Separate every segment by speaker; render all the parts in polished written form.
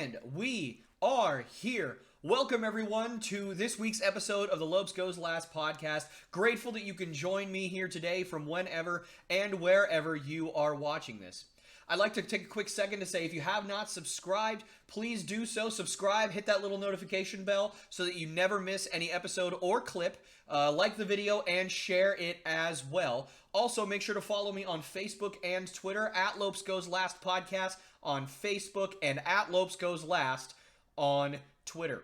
Speaker 1: And we are here. Welcome, everyone, to this week's episode of the Lopes Goes Last podcast. Grateful that you can join me here today from whenever and wherever you are watching this. I'd like to take a quick second to say if you have not subscribed, please do so. Subscribe, hit that little notification bell so that you never miss any episode or clip. Like the video and share it as well. Also, make sure to follow me on Facebook and Twitter at Lopes Goes Last Podcast on Facebook and at Lopes Goes Last on Twitter.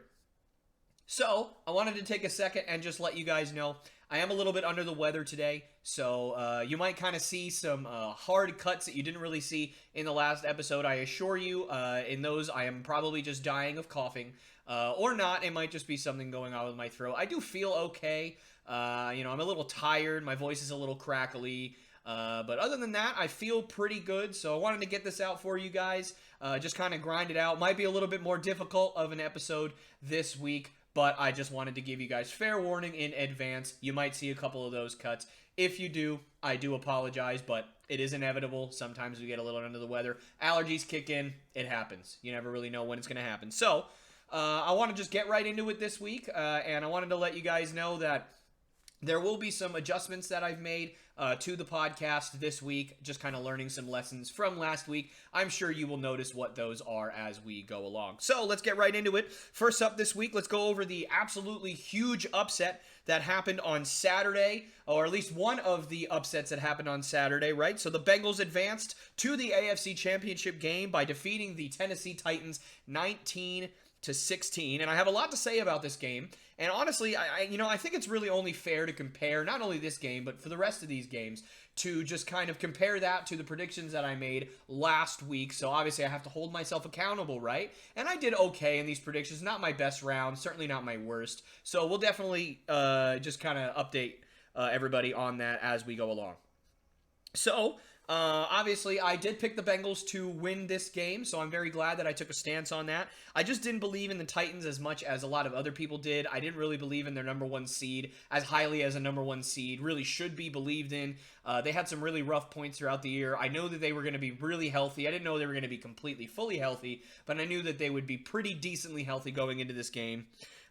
Speaker 1: So, I wanted to take a second and just let you guys know I am a little bit under the weather today, so you might kind of see some hard cuts that you didn't really see in the last episode. I assure you, in those, I am probably just dying of coughing, or not. It might just be something going on with my throat. I do feel okay. I'm a little tired. My voice is a little crackly. But other than that, I feel pretty good, so I wanted to get this out for you guys. Just kind of grind it out. Might be a little bit more difficult of an episode this week, but I just wanted to give you guys fair warning in advance. You might see a couple of those cuts. If you do, I do apologize, but it is inevitable. Sometimes we get a little under the weather. Allergies kick in. It happens. You never really know when it's going to happen. So, I want to just get right into it this week, and I wanted to let you guys know that there will be some adjustments that I've made to the podcast this week, just kind of learning some lessons from last week. I'm sure you will notice what those are as we go along. So let's get right into it. First up this week, let's go over the absolutely huge upset that happened on Saturday, or at least one of the upsets that happened on Saturday, right? So the Bengals advanced to the AFC Championship game by defeating the Tennessee Titans 19-16, and I have a lot to say about this game. And honestly, I think it's really only fair to compare not only this game, but for the rest of these games, to just kind of compare that to the predictions that I made last week. So obviously I have to hold myself accountable, right? And I did okay in these predictions. Not my best round, certainly not my worst. So we'll definitely just kind of update everybody on that as we go along. So, obviously, I did pick the Bengals to win this game, so I'm very glad that I took a stance on that. I just didn't believe in the Titans as much as a lot of other people did. I didn't really believe in their number one seed as highly as a number one seed really should be believed in. They had some really rough points throughout the year. I know that they were going to be really healthy. I didn't know they were going to be completely, fully healthy, but I knew that they would be pretty decently healthy going into this game.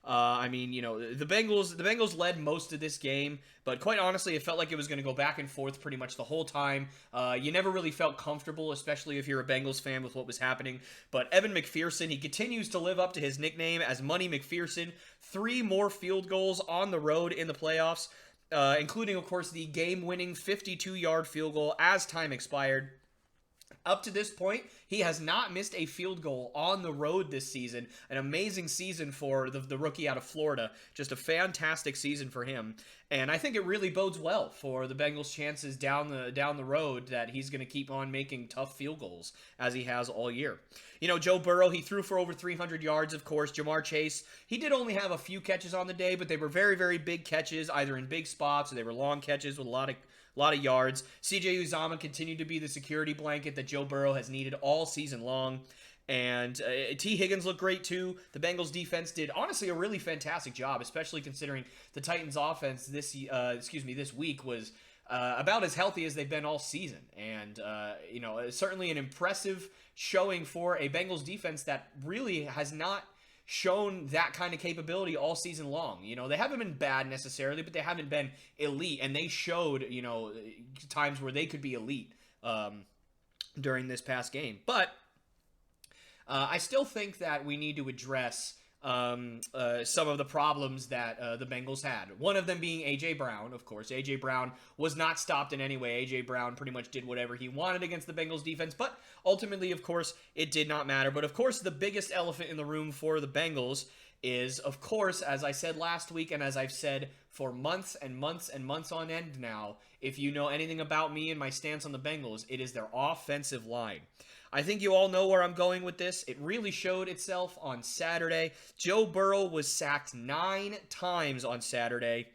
Speaker 1: The Bengals led most of this game, but quite honestly, it felt like it was going to go back and forth pretty much the whole time. You never really felt comfortable, especially if you're a Bengals fan, with what was happening. But Evan McPherson, he continues to live up to his nickname as Money McPherson. 3 more field goals on the road in the playoffs, including, of course, the game-winning 52-yard field goal as time expired. Up to this point, he has not missed a field goal on the road this season. An amazing season for the rookie out of Florida. Just a fantastic season for him. And I think it really bodes well for the Bengals' chances down the road that he's going to keep on making tough field goals as he has all year. Joe Burrow, he threw for over 300 yards, of course. Jamar Chase, he did only have a few catches on the day, but they were very, very big catches, either in big spots or they were long catches with a lot of yards. CJ Uzomah continued to be the security blanket that Joe Burrow has needed all season long. And T. Higgins looked great too. The Bengals defense did honestly a really fantastic job, especially considering the Titans offense this week was about as healthy as they've been all season. And certainly an impressive showing for a Bengals defense that really has not shown that kind of capability all season long. They haven't been bad necessarily, but they haven't been elite, and they showed, times where they could be elite during this past game. But I still think that we need to address some of the problems that the Bengals had. One of them being A.J. Brown, of course. A.J. Brown was not stopped in any way. A.J. Brown pretty much did whatever he wanted against the Bengals defense, but ultimately, of course, it did not matter. But, of course, the biggest elephant in the room for the Bengals is, of course, as I said last week and as I've said for months and months and months on end now, if you know anything about me and my stance on the Bengals, it is their offensive line. I think you all know where I'm going with this. It really showed itself on Saturday. Joe Burrow was sacked 9 times on Saturday,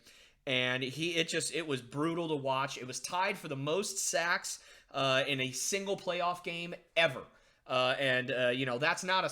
Speaker 1: and it was brutal to watch. It was tied for the most sacks in a single playoff game ever. That's not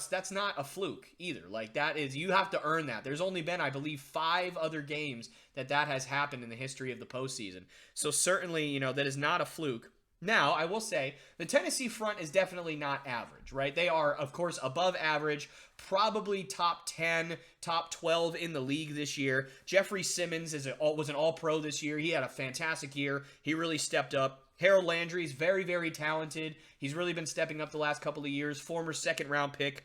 Speaker 1: a fluke either. Like, that is, you have to earn that. There's only been, I believe, 5 other games that has happened in the history of the postseason. So certainly, that is not a fluke. Now, I will say the Tennessee front is definitely not average, right? They are, of course, above average, probably top 10, top 12 in the league this year. Jeffrey Simmons was an all-pro this year. He had a fantastic year. He really stepped up. Harold Landry is very, very talented. He's really been stepping up the last couple of years. Former second-round pick.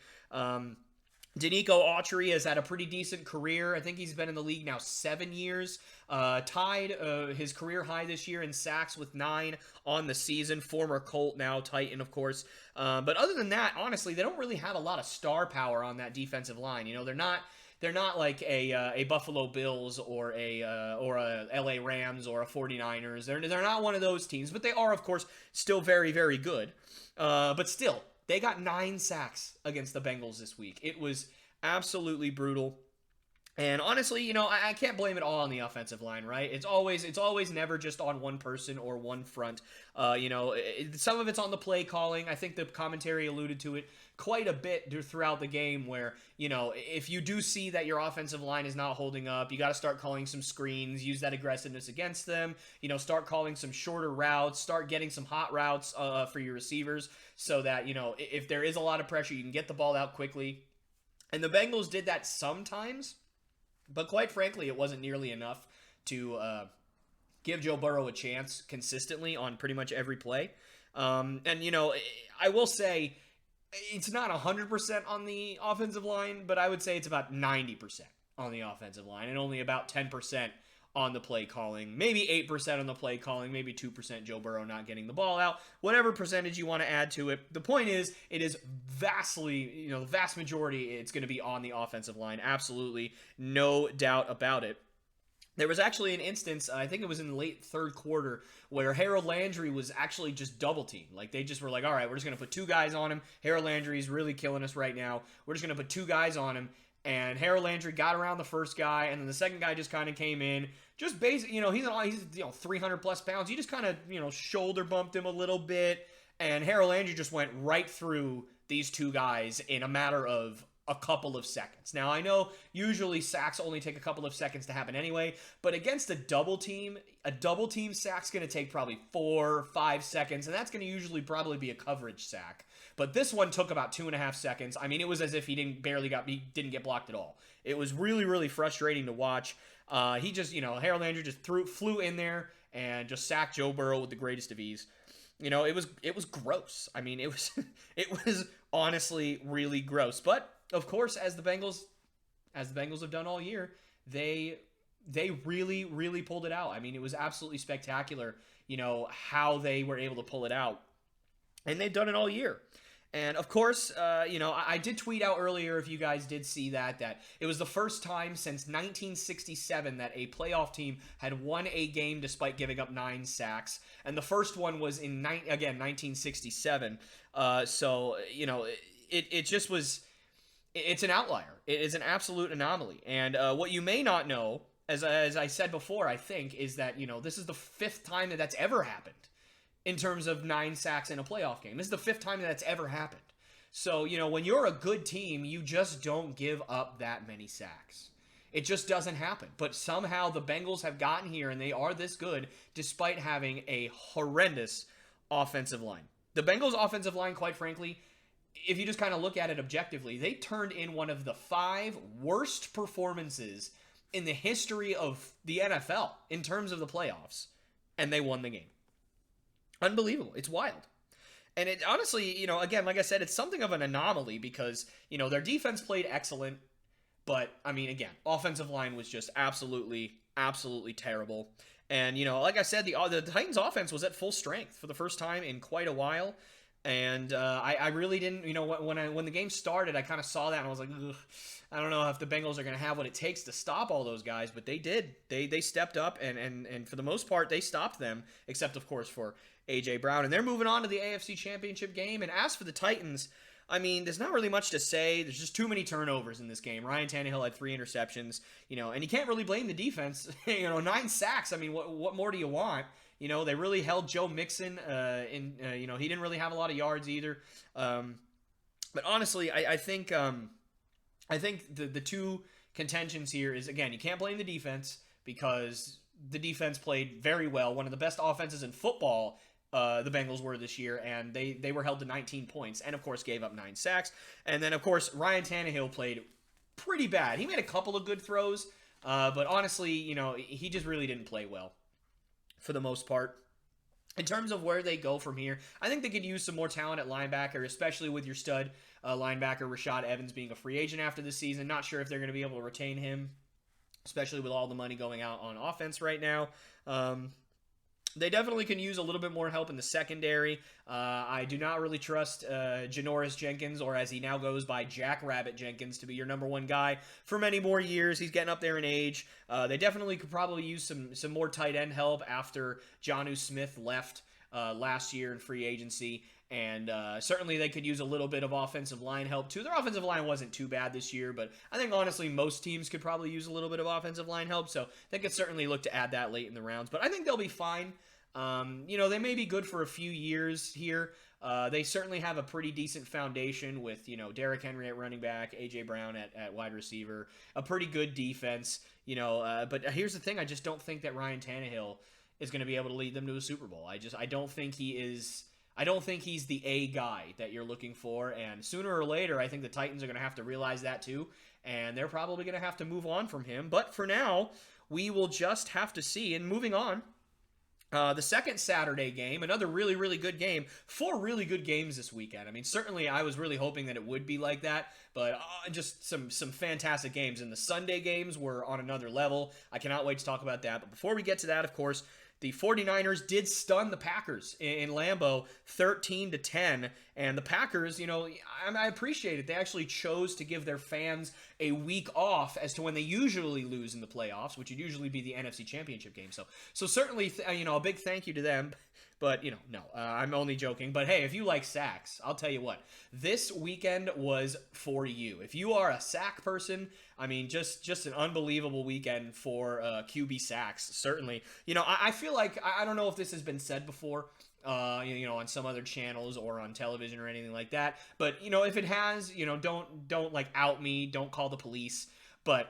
Speaker 1: Danico Autry has had a pretty decent career. I think he's been in the league now 7 years. Tied his career high this year in sacks with 9 on the season. Former Colt, now Titan, of course. But other than that, honestly, they don't really have a lot of star power on that defensive line. You know, they're not like a Buffalo Bills or a LA Rams or a 49ers. They're not one of those teams, but they are, of course, still very, very good. But still, they got 9 sacks against the Bengals this week. It was absolutely brutal. And honestly, you know, I can't blame it all on the offensive line, right? It's always never just on one person or one front. You know, some of it's on the play calling. I think the commentary alluded to it quite a bit throughout the game where, you know, if you do see that your offensive line is not holding up, you got to start calling some screens, use that aggressiveness against them, you know, start calling some shorter routes, start getting some hot routes for your receivers so that, you know, if there is a lot of pressure, you can get the ball out quickly. And the Bengals did that sometimes. But quite frankly, it wasn't nearly enough to give Joe Burrow a chance consistently on pretty much every play. And, you know, I will say it's not 100% on the offensive line, but I would say it's about 90% on the offensive line and only about 10% on the play calling. Maybe 8% on the play calling, maybe 2% Joe Burrow not getting the ball out. Whatever percentage you want to add to it. The point is, it is vastly, you know, the vast majority, it's going to be on the offensive line. Absolutely. No doubt about it. There was actually an instance, I think it was in the late third quarter, where Harold Landry was actually just double teamed. Like, they just were like, all right, we're just going to put 2 guys on him. Harold Landry's really killing us right now. We're just going to put 2 guys on him. And Harold Landry got around the first guy, and then the second guy just kind of came in. Just basically, you know, he's 300 plus pounds. He just kind of, you know, shoulder bumped him a little bit, and Harold Landry just went right through these 2 guys in a matter of a couple of seconds. Now, I know usually sacks only take a couple of seconds to happen anyway, but against a double team sack's going to take probably 4 or 5 seconds, and that's going to usually probably be a coverage sack. But this one took about 2.5 seconds. I mean, it was as if he didn't get blocked at all. It was really, really frustrating to watch. He just, you know, Harold Landry just flew in there and just sacked Joe Burrow with the greatest of ease. You know, it was gross. I mean, it was honestly really gross. But of course, as the Bengals have done all year, they really, really pulled it out. I mean, it was absolutely spectacular, you know, how they were able to pull it out. And they've done it all year. And of course, you know, I did tweet out earlier, if you guys did see that it was the first time since 1967 that a playoff team had won a game despite giving up 9 sacks. And the first one was in 1967. So, you know, it just was, it's an outlier. It is an absolute anomaly. And what you may not know, as I said before, I think, is that, you know, this is the 5th time that that's ever happened. In terms of 9 sacks in a playoff game. This is the 5th time that's ever happened. So, you know, when you're a good team, you just don't give up that many sacks. It just doesn't happen. But somehow the Bengals have gotten here and they are this good despite having a horrendous offensive line. The Bengals offensive line, quite frankly, if you just kind of look at it objectively, they turned in one of the 5 worst performances in the history of the NFL in terms of the playoffs, and they won the game. Unbelievable. It's wild. And it honestly, you know, again, like I said, it's something of an anomaly because, you know, their defense played excellent. But, I mean, again, offensive line was just absolutely, absolutely terrible. And, you know, like I said, the Titans offense was at full strength for the first time in quite a while. And I really didn't, you know, when the game started, I kind of saw that and I was like, ugh, I don't know if the Bengals are going to have what it takes to stop all those guys, but they did. They stepped up and for the most part, they stopped them, except, of course, for A.J. Brown. And they're moving on to the AFC Championship game. And as for the Titans, I mean, there's not really much to say. There's just too many turnovers in this game. Ryan Tannehill had 3 interceptions, you know, and you can't really blame the defense. You know, 9 sacks. I mean, what more do you want? You know, they really held Joe Mixon you know, he didn't really have a lot of yards either. But honestly, I think the 2 contentions here is, again, you can't blame the defense because the defense played very well. One of the best offenses in football the Bengals were this year, and they were held to 19 points, and of course gave up 9 sacks. And then of course Ryan Tannehill played pretty bad. He made a couple of good throws, but honestly, he just really didn't play well for the most part. In terms of where they go from here, I think they could use some more talent at linebacker, especially with your stud linebacker Rashad Evans being a free agent after the season. Not sure if they're going to be able to retain him, especially with all the money going out on offense right now. They definitely can use a little bit more help in the secondary. I do not really trust Janoris Jenkins, or as he now goes by, Jack Rabbit Jenkins, to be your number one guy for many more years. He's getting up there in age. They definitely could probably use some more tight end help after Jonnu Smith left last year in free agency. And certainly they could use a little bit of offensive line help too. Their offensive line wasn't too bad this year, but I think honestly most teams could probably use a little bit of offensive line help. So they could certainly look to add that late in the rounds. But I think they'll be fine. They may be good for a few years here. They certainly have a pretty decent foundation with, Derrick Henry at running back, A.J. Brown at wide receiver, a pretty good defense, but here's the thing. I just don't think that Ryan Tannehill is going to be able to lead them to a Super Bowl. I don't think he is. I don't think he's the A guy that you're looking for, and sooner or later, I think the Titans are going to have to realize that too, and they're probably going to have to move on from him. But for now, we will just have to see. And moving on, the second Saturday game, another really, really good game. 4 really good games this weekend. I mean, certainly I was really hoping that it would be like that, but just some fantastic games. And the Sunday games were on another level. I cannot wait to talk about that. But before we get to that, of course, the 49ers did stun the Packers in Lambeau 13-10. And the Packers, I appreciate it. They actually chose to give their fans a week off as to when they usually lose in the playoffs, which would usually be the NFC Championship game. So certainly, a big thank you to them. But, no, I'm only joking. But, hey, if you like sacks, I'll tell you what. This weekend was for you. If you are a sack person, I mean, just an unbelievable weekend for QB sacks, certainly. I feel like, I don't know if this has been said before, on some other channels or on television or anything like that. But, if it has, don't like out me, don't call the police. But,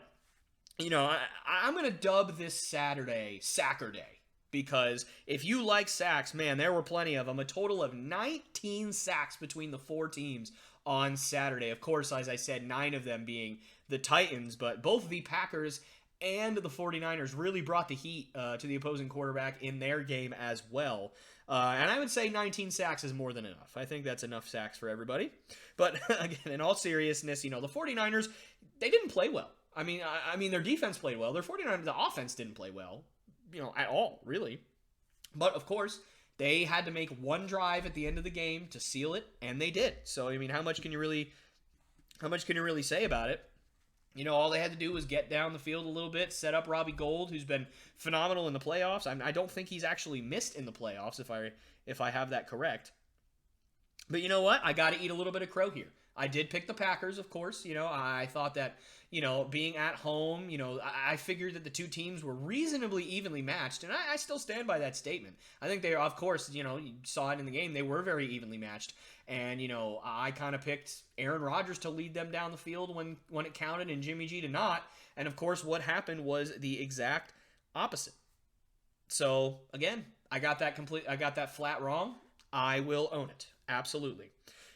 Speaker 1: I'm going to dub this Saturday Sacker Day. Because if you like sacks, man, there were plenty of them. A total of 19 sacks between the 4 teams on Saturday. Of course, as I said, 9 of them being the Titans. But both the Packers and the 49ers really brought the heat to the opposing quarterback in their game as well. And I would say 19 sacks is more than enough. I think that's enough sacks for everybody. But again, in all seriousness, the 49ers, they didn't play well. I mean, their defense played well. Their 49ers, the offense didn't play well. At all, really. But, of course, they had to make one drive at the end of the game to seal it, and they did. So, I mean, how much can you really say about it? All they had to do was get down the field a little bit, set up Robbie Gould, who's been phenomenal in the playoffs. I don't think he's actually missed in the playoffs, if I have that correct. But you know what? I got to eat a little bit of crow here. I did pick the Packers, of course. I thought that, being at home, I figured that the two teams were reasonably evenly matched, and I still stand by that statement. I think they, of course, you saw it in the game. They were very evenly matched, and, I kind of picked Aaron Rodgers to lead them down the field when it counted and Jimmy G to not, and, of course, what happened was the exact opposite. So, again, I got that flat wrong. I will own it. Absolutely.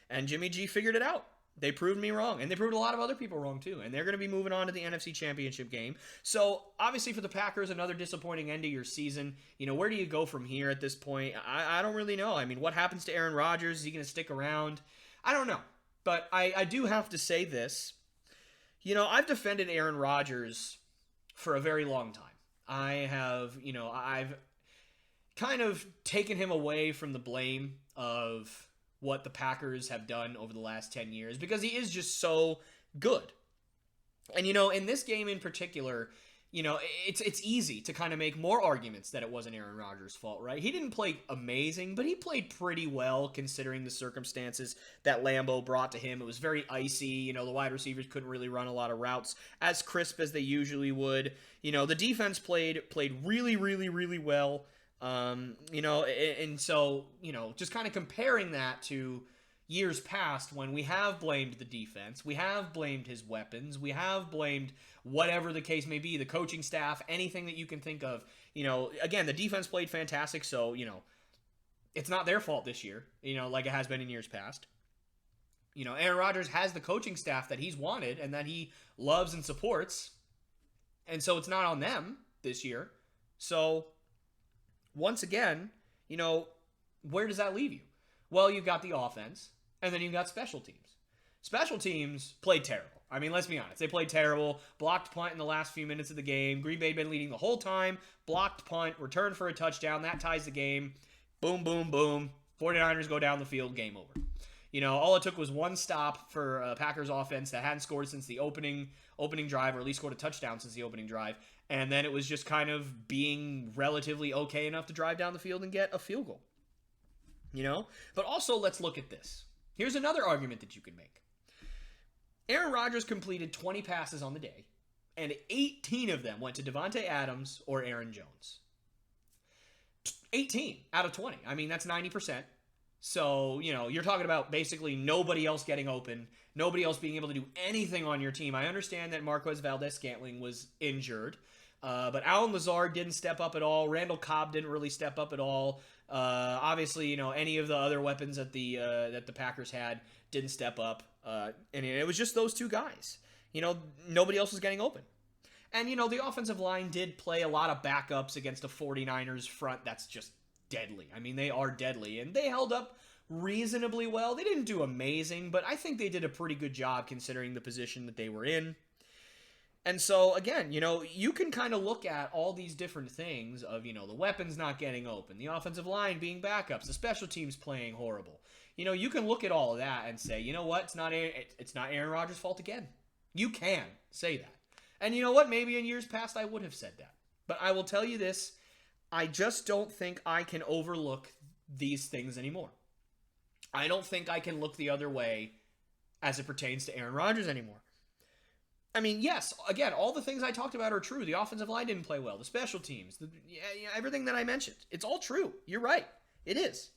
Speaker 1: And Jimmy G figured it out. They proved me wrong, and they proved a lot of other people wrong too. And they're going to be moving on to the NFC Championship game. So, obviously for the Packers, another disappointing end of your season. Where do you go from here at this point? I don't really know. I mean, what happens to Aaron Rodgers? Is he going to stick around? I don't know. But I do have to say this. I've defended Aaron Rodgers for a very long time. I've kind of taken him away from the blame of what the Packers have done over the last 10 years because he is just so good. And, in this game in particular, it's easy to kind of make more arguments that it wasn't Aaron Rodgers' fault, right? He didn't play amazing, but he played pretty well considering the circumstances that Lambeau brought to him. It was very icy. The wide receivers couldn't really run a lot of routes as crisp as they usually would. The defense played really, really, really well. And so, just kind of comparing that to years past when we have blamed the defense, we have blamed his weapons, we have blamed whatever the case may be, the coaching staff, anything that you can think of, again, the defense played fantastic. So, it's not their fault this year, like it has been in years past. Aaron Rodgers has the coaching staff that he's wanted and that he loves and supports. And so it's not on them this year. So once again, where does that leave you? Well, you've got the offense, and then you've got special teams. Special teams played terrible. I mean, let's be honest. They played terrible. Blocked punt in the last few minutes of the game. Green Bay had been leading the whole time. Blocked punt, return for a touchdown. That ties the game. Boom, boom, boom. 49ers go down the field. Game over. All it took was one stop for Packers offense that hadn't scored since the opening drive, or at least scored a touchdown since the opening drive. And then it was just kind of being relatively okay enough to drive down the field and get a field goal. But also, let's look at this. Here's another argument that you can make. Aaron Rodgers completed 20 passes on the day, and 18 of them went to Devontae Adams or Aaron Jones. 18 out of 20. I mean, that's 90%. So, you're talking about basically nobody else getting open, nobody else being able to do anything on your team. I understand that Marquez Valdes-Scantling was injured, but Allen Lazard didn't step up at all. Randall Cobb didn't really step up at all. Obviously, any of the other weapons that the Packers had didn't step up. And it was just those two guys. Nobody else was getting open. And, the offensive line did play a lot of backups against a 49ers front that's just deadly. I mean, they are deadly, and they held up reasonably well. They didn't do amazing, but I think they did a pretty good job considering the position that they were in. And so, again, you can kind of look at all these different things of, the weapons not getting open, the offensive line being backups, the special teams playing horrible. You can look at all of that and say, you know what, it's not Aaron Rodgers' fault again. You can say that. And you know what, maybe in years past I would have said that. But I will tell you this, I just don't think I can overlook these things anymore. I don't think I can look the other way as it pertains to Aaron Rodgers anymore. I mean, yes, again, all the things I talked about are true. The offensive line didn't play well. The special teams, everything that I mentioned. It's all true. You're right. It is.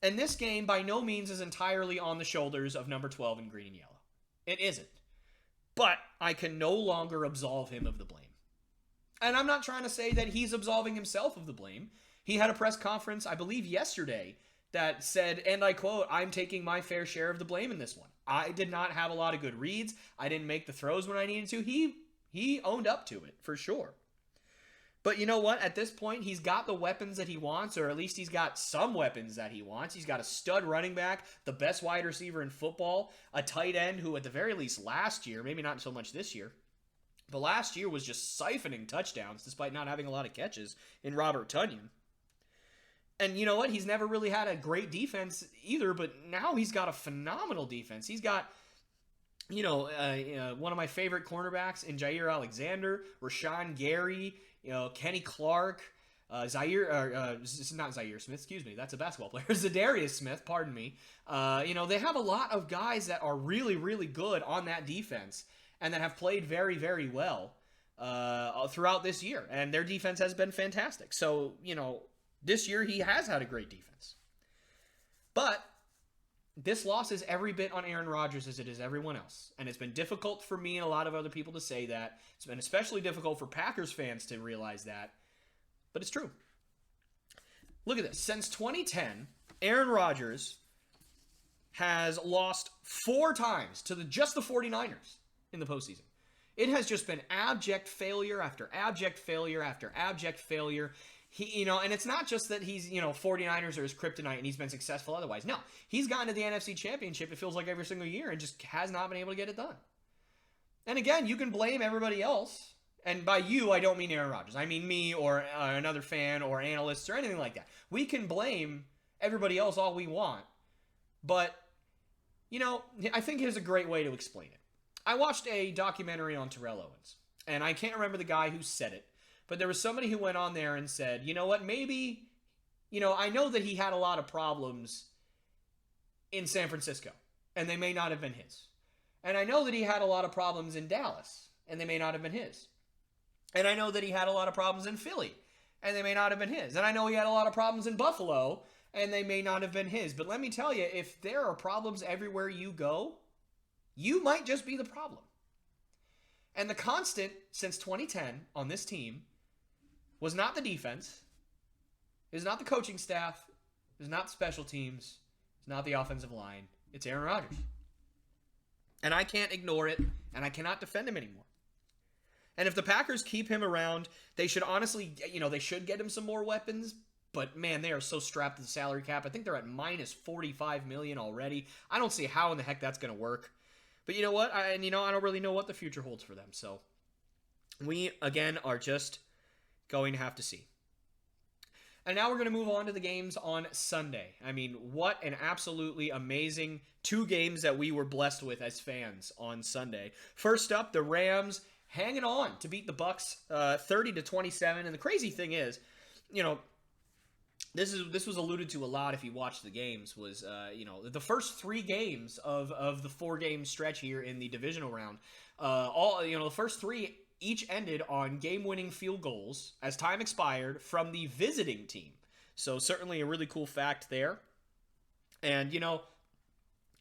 Speaker 1: And this game by no means is entirely on the shoulders of number 12 in green and yellow. It isn't. But I can no longer absolve him of the blame. And I'm not trying to say that he's absolving himself of the blame. He had a press conference, I believe yesterday, that said, and I quote, "I'm taking my fair share of the blame in this one. I did not have a lot of good reads. I didn't make the throws when I needed to." He owned up to it, for sure. But you know what? At this point, he's got the weapons that he wants, or at least he's got some weapons that he wants. He's got a stud running back, the best wide receiver in football, a tight end who at the very least last year, maybe not so much this year, but last year was just siphoning touchdowns despite not having a lot of catches in Robert Tonyan. And you know what? He's never really had a great defense either, but now he's got a phenomenal defense. He's got, one of my favorite cornerbacks in Jair Alexander, Rashawn Gary, Kenny Clark, not Zaire Smith, excuse me, that's a basketball player, Zadarius Smith, pardon me. They have a lot of guys that are really, really good on that defense and that have played very, very well throughout this year. And their defense has been fantastic. So, this year he has had a great defense. But this loss is every bit on Aaron Rodgers as it is everyone else. And it's been difficult for me and a lot of other people to say that. It's been especially difficult for Packers fans to realize that. But it's true. Look at this. Since 2010, Aaron Rodgers has lost 4 times to just the 49ers in the postseason. It has just been abject failure after abject failure after abject failure. And it's not just that he's, 49ers are his kryptonite and he's been successful otherwise. No, he's gotten to the NFC Championship, it feels like every single year, and just has not been able to get it done. And again, you can blame everybody else. And by you, I don't mean Aaron Rodgers. I mean me or another fan or analysts or anything like that. We can blame everybody else all we want. But, I think here's a great way to explain it. I watched a documentary on Terrell Owens, and I can't remember the guy who said it. But there was somebody who went on there and said, you know what, maybe, I know that he had a lot of problems in San Francisco, and they may not have been his. And I know that he had a lot of problems in Dallas, and they may not have been his. And I know that he had a lot of problems in Philly, and they may not have been his. And I know he had a lot of problems in Buffalo, and they may not have been his. But let me tell you, if there are problems everywhere you go, you might just be the problem. And the constant since 2010 on this team was not the defense, it was not the coaching staff, It's not the special teams. It's not the offensive line. It's Aaron Rodgers. And I can't ignore it, and I cannot defend him anymore. And if the Packers keep him around, they should honestly, they should get him some more weapons. But, man, they are so strapped to the salary cap. I think they're at minus $45 million already. I don't see how in the heck that's going to work. But you know what? I don't really know what the future holds for them. So we, again, are just going to have to see. And now we're going to move on to the games on Sunday. I mean, what an absolutely amazing 2 games that we were blessed with as fans on Sunday. First up, the Rams hanging on to beat the Bucks 30-27. And the crazy thing is, this was alluded to a lot if you watched the games, was the first 3 games of the 4-game stretch here in the divisional round, the first 3 each ended on game-winning field goals as time expired from the visiting team. So certainly a really cool fact there. And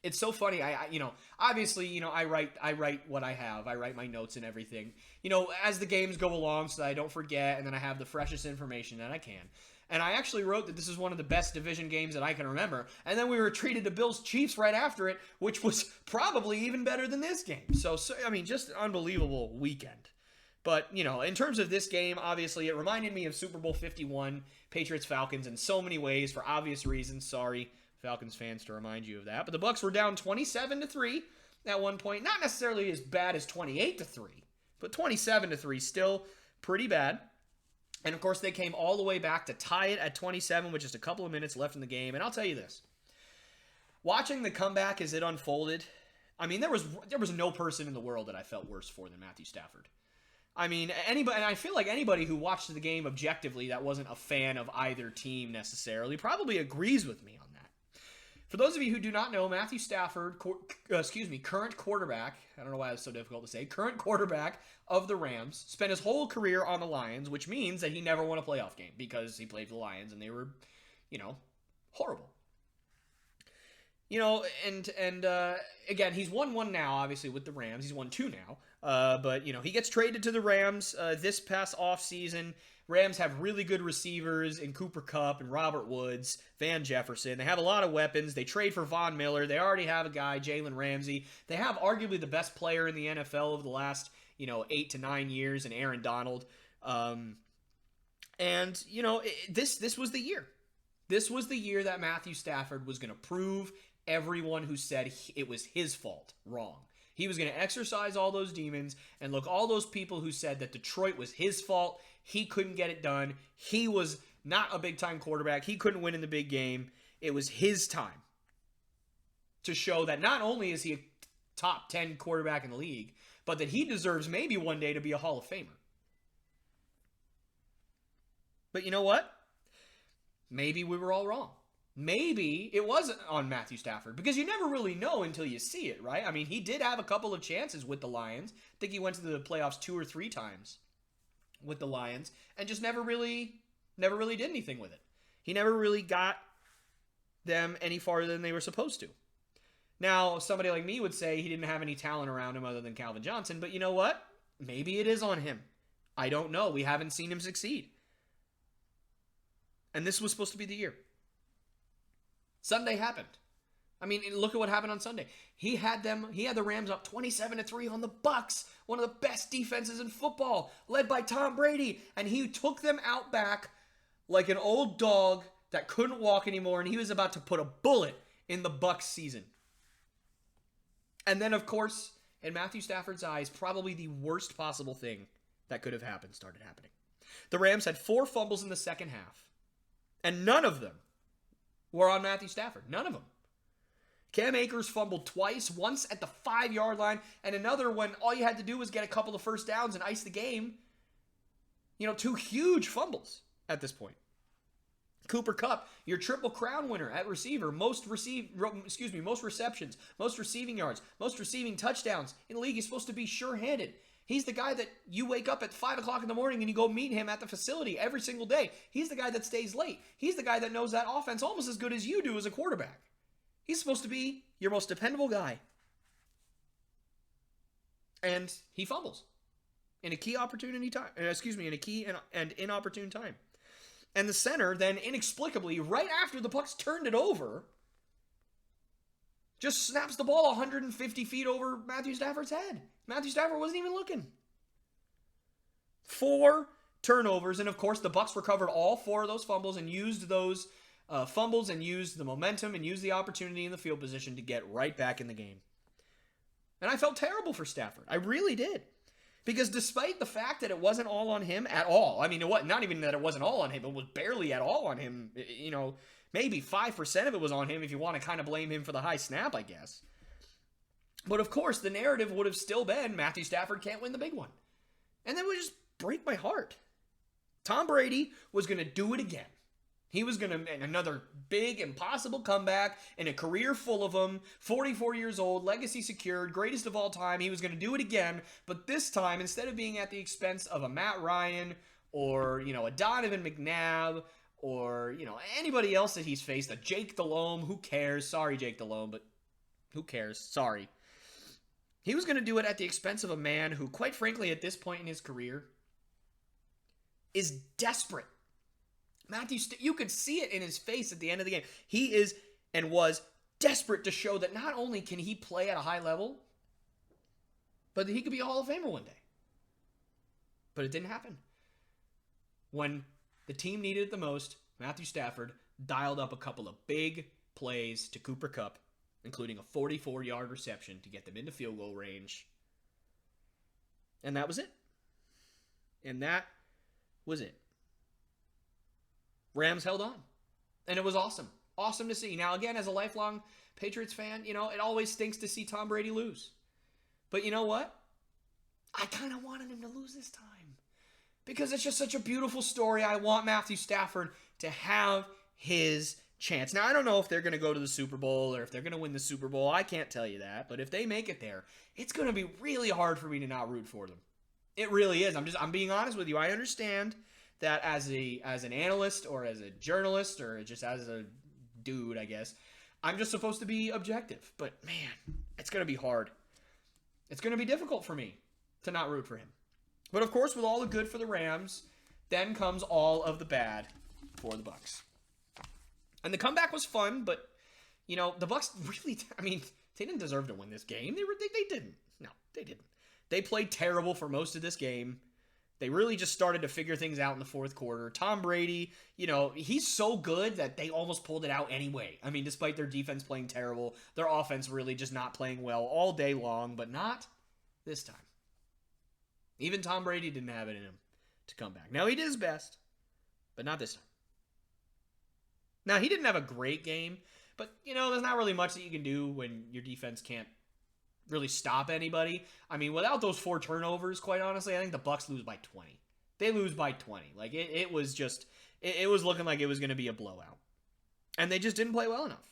Speaker 1: it's so funny. Obviously, I write what I have. I write my notes and everything. As the games go along, so that I don't forget, and then I have the freshest information that I can. And I actually wrote that this is one of the best division games that I can remember. And then we were treated to Bills-Chiefs right after it, which was probably even better than this game. So just an unbelievable weekend. But, in terms of this game, obviously, it reminded me of Super Bowl 51, Patriots-Falcons, in so many ways, for obvious reasons. Sorry, Falcons fans, to remind you of that. But the Bucs were down 27-3 at one point. Not necessarily as bad as 28-3, but 27-3, still pretty bad. And, of course, they came all the way back to tie it at 27 with just a couple of minutes left in the game. And I'll tell you this. Watching the comeback as it unfolded, I mean, there was no person in the world that I felt worse for than Matthew Stafford. I mean, anybody, and I feel like anybody who watched the game objectively that wasn't a fan of either team necessarily probably agrees with me on that. For those of you who do not know, Matthew Stafford, current quarterback, I don't know why it's so difficult to say, current quarterback of the Rams, spent his whole career on the Lions, which means that he never won a playoff game because he played for the Lions and they were, horrible. Again, he's won 1 now, obviously, with the Rams. He's won 2 now. But he gets traded to the Rams this past offseason. Rams have really good receivers in Cooper Kupp and Robert Woods, Van Jefferson. They have a lot of weapons. They trade for Von Miller. They already have a guy, Jalen Ramsey. They have arguably the best player in the NFL of the last, 8 to 9 years in Aaron Donald. This was the year. This was the year that Matthew Stafford was going to prove everyone who said it was his fault wrong. He was going to exercise all those demons and look, all those people who said that Detroit was his fault. He couldn't get it done. He was not a big-time quarterback. He couldn't win in the big game. It was his time to show that not only is he a top 10 quarterback in the league, but that he deserves maybe one day to be a Hall of Famer. But you know what? Maybe we were all wrong. Maybe it wasn't on Matthew Stafford, because you never really know until you see it, right? I mean, he did have a couple of chances with the Lions. I think he went to the playoffs 2 or 3 times with the Lions and just never really did anything with it. He never really got them any farther than they were supposed to. Now, somebody like me would say he didn't have any talent around him other than Calvin Johnson, but you know what? Maybe it is on him. I don't know. We haven't seen him succeed. And this was supposed to be the year. Sunday happened. I mean, look at what happened on Sunday. He had the Rams up 27-3 on the Bucs, one of the best defenses in football, led by Tom Brady, and he took them out back like an old dog that couldn't walk anymore, and he was about to put a bullet in the Bucs season. And then, of course, in Matthew Stafford's eyes, probably the worst possible thing that could have happened started happening. The Rams had 4 fumbles in the second half, and none of them were on Matthew Stafford. None of them. Cam Akers fumbled twice, once at the 5-yard line, and another when all you had to do was get a couple of first downs and ice the game. 2 huge fumbles at this point. Cooper Kupp, your Triple Crown winner at receiver, most receptions, most receiving yards, most receiving touchdowns in the league. He's supposed to be sure-handed. He's the guy that you wake up at 5 o'clock in the morning and you go meet him at the facility every single day. He's the guy that stays late. He's the guy that knows that offense almost as good as you do as a quarterback. He's supposed to be your most dependable guy. And he fumbles in a key opportunity time. In a key and inopportune time. And the center then inexplicably, right after the Bucks turned it over, just snaps the ball 150 feet over Matthew Stafford's head. Matthew Stafford wasn't even looking. 4 turnovers, and of course the Bucks recovered all 4 of those fumbles and used those fumbles and used the momentum and used the opportunity in the field position to get right back in the game. And I felt terrible for Stafford. I really did. Because despite the fact that it wasn't all on him at all, I mean, it was not even that it wasn't all on him, it was barely at all on him. You know, maybe 5% of it was on him if you want to kind of blame him for the high snap, I guess. But of course, the narrative would have still been Matthew Stafford can't win the big one. And that would just break my heart. Tom Brady was going to do it again. He was going to make another big, impossible comeback in a career full of them. 44 years old, legacy secured, greatest of all time. He was going to do it again, but this time, instead of being at the expense of a Matt Ryan or, you know, a Donovan McNabb or, you know, anybody else that he's faced, a Jake Delhomme, who cares? Sorry, Jake Delhomme, but who cares? Sorry. He was going to do it at the expense of a man who, quite frankly, at this point in his career, is desperate. Matthew, you could see it in his face at the end of the game. He is and was desperate to show that not only can he play at a high level, but that he could be a Hall of Famer one day. But it didn't happen. When the team needed it the most, Matthew Stafford dialed up a couple of big plays to Cooper Kupp, including a 44-yard reception to get them into field goal range. And that was it. And that was it. Rams held on. And it was awesome. Awesome to see. Now, again, as a lifelong Patriots fan, you know, it always stinks to see Tom Brady lose. But you know what? I kind of wanted him to lose this time. Because it's just such a beautiful story. I want Matthew Stafford to have his chance. Now, I don't know if they're going to go to the Super Bowl or if they're going to win the Super Bowl. I can't tell you that. But if they make it there, it's going to be really hard for me to not root for them. It really is. I'm being honest with you. I understand that as an analyst or as a journalist or just as a dude, I guess, I'm just supposed to be objective. But man, it's going to be hard. It's going to be difficult for me to not root for him. But of course, with all the good for the Rams, then comes all of the bad for the Bucks. And the comeback was fun, but you know, the Bucks really, I mean, they didn't deserve to win this game. They didn't. No, they didn't. They played terrible for most of this game. They really just started to figure things out in the fourth quarter. Tom Brady, you know, he's so good that they almost pulled it out anyway. I mean, despite their defense playing terrible, their offense really just not playing well all day long, but not this time. Even Tom Brady didn't have it in him to come back. Now, he did his best, but not this time. Now, he didn't have a great game, but, you know, there's not really much that you can do when your defense can't really stop anybody. I mean, without those 4 turnovers, quite honestly, I think the Bucks lose by 20. They lose by 20. Like, it was just, it was looking like it was going to be a blowout. And they just didn't play well enough.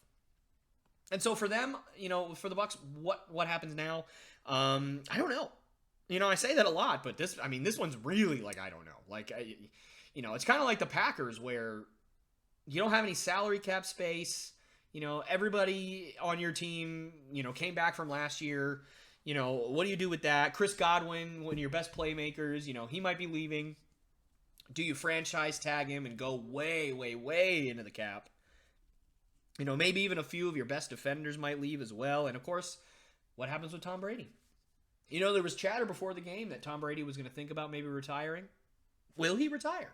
Speaker 1: And so for them, you know, for the Bucks, what happens now? I don't know. You know, I say that a lot, but this one's really like, I don't know. Like, you know, it's kind of like the Packers where you don't have any salary cap space. You know, everybody on your team, you know, came back from last year. You know, what do you do with that? Chris Godwin, one of your best playmakers, you know, he might be leaving. Do you franchise tag him and go way, way, way into the cap? You know, maybe even a few of your best defenders might leave as well. And, of course, what happens with Tom Brady? You know, there was chatter before the game that Tom Brady was going to think about maybe retiring. Will he retire?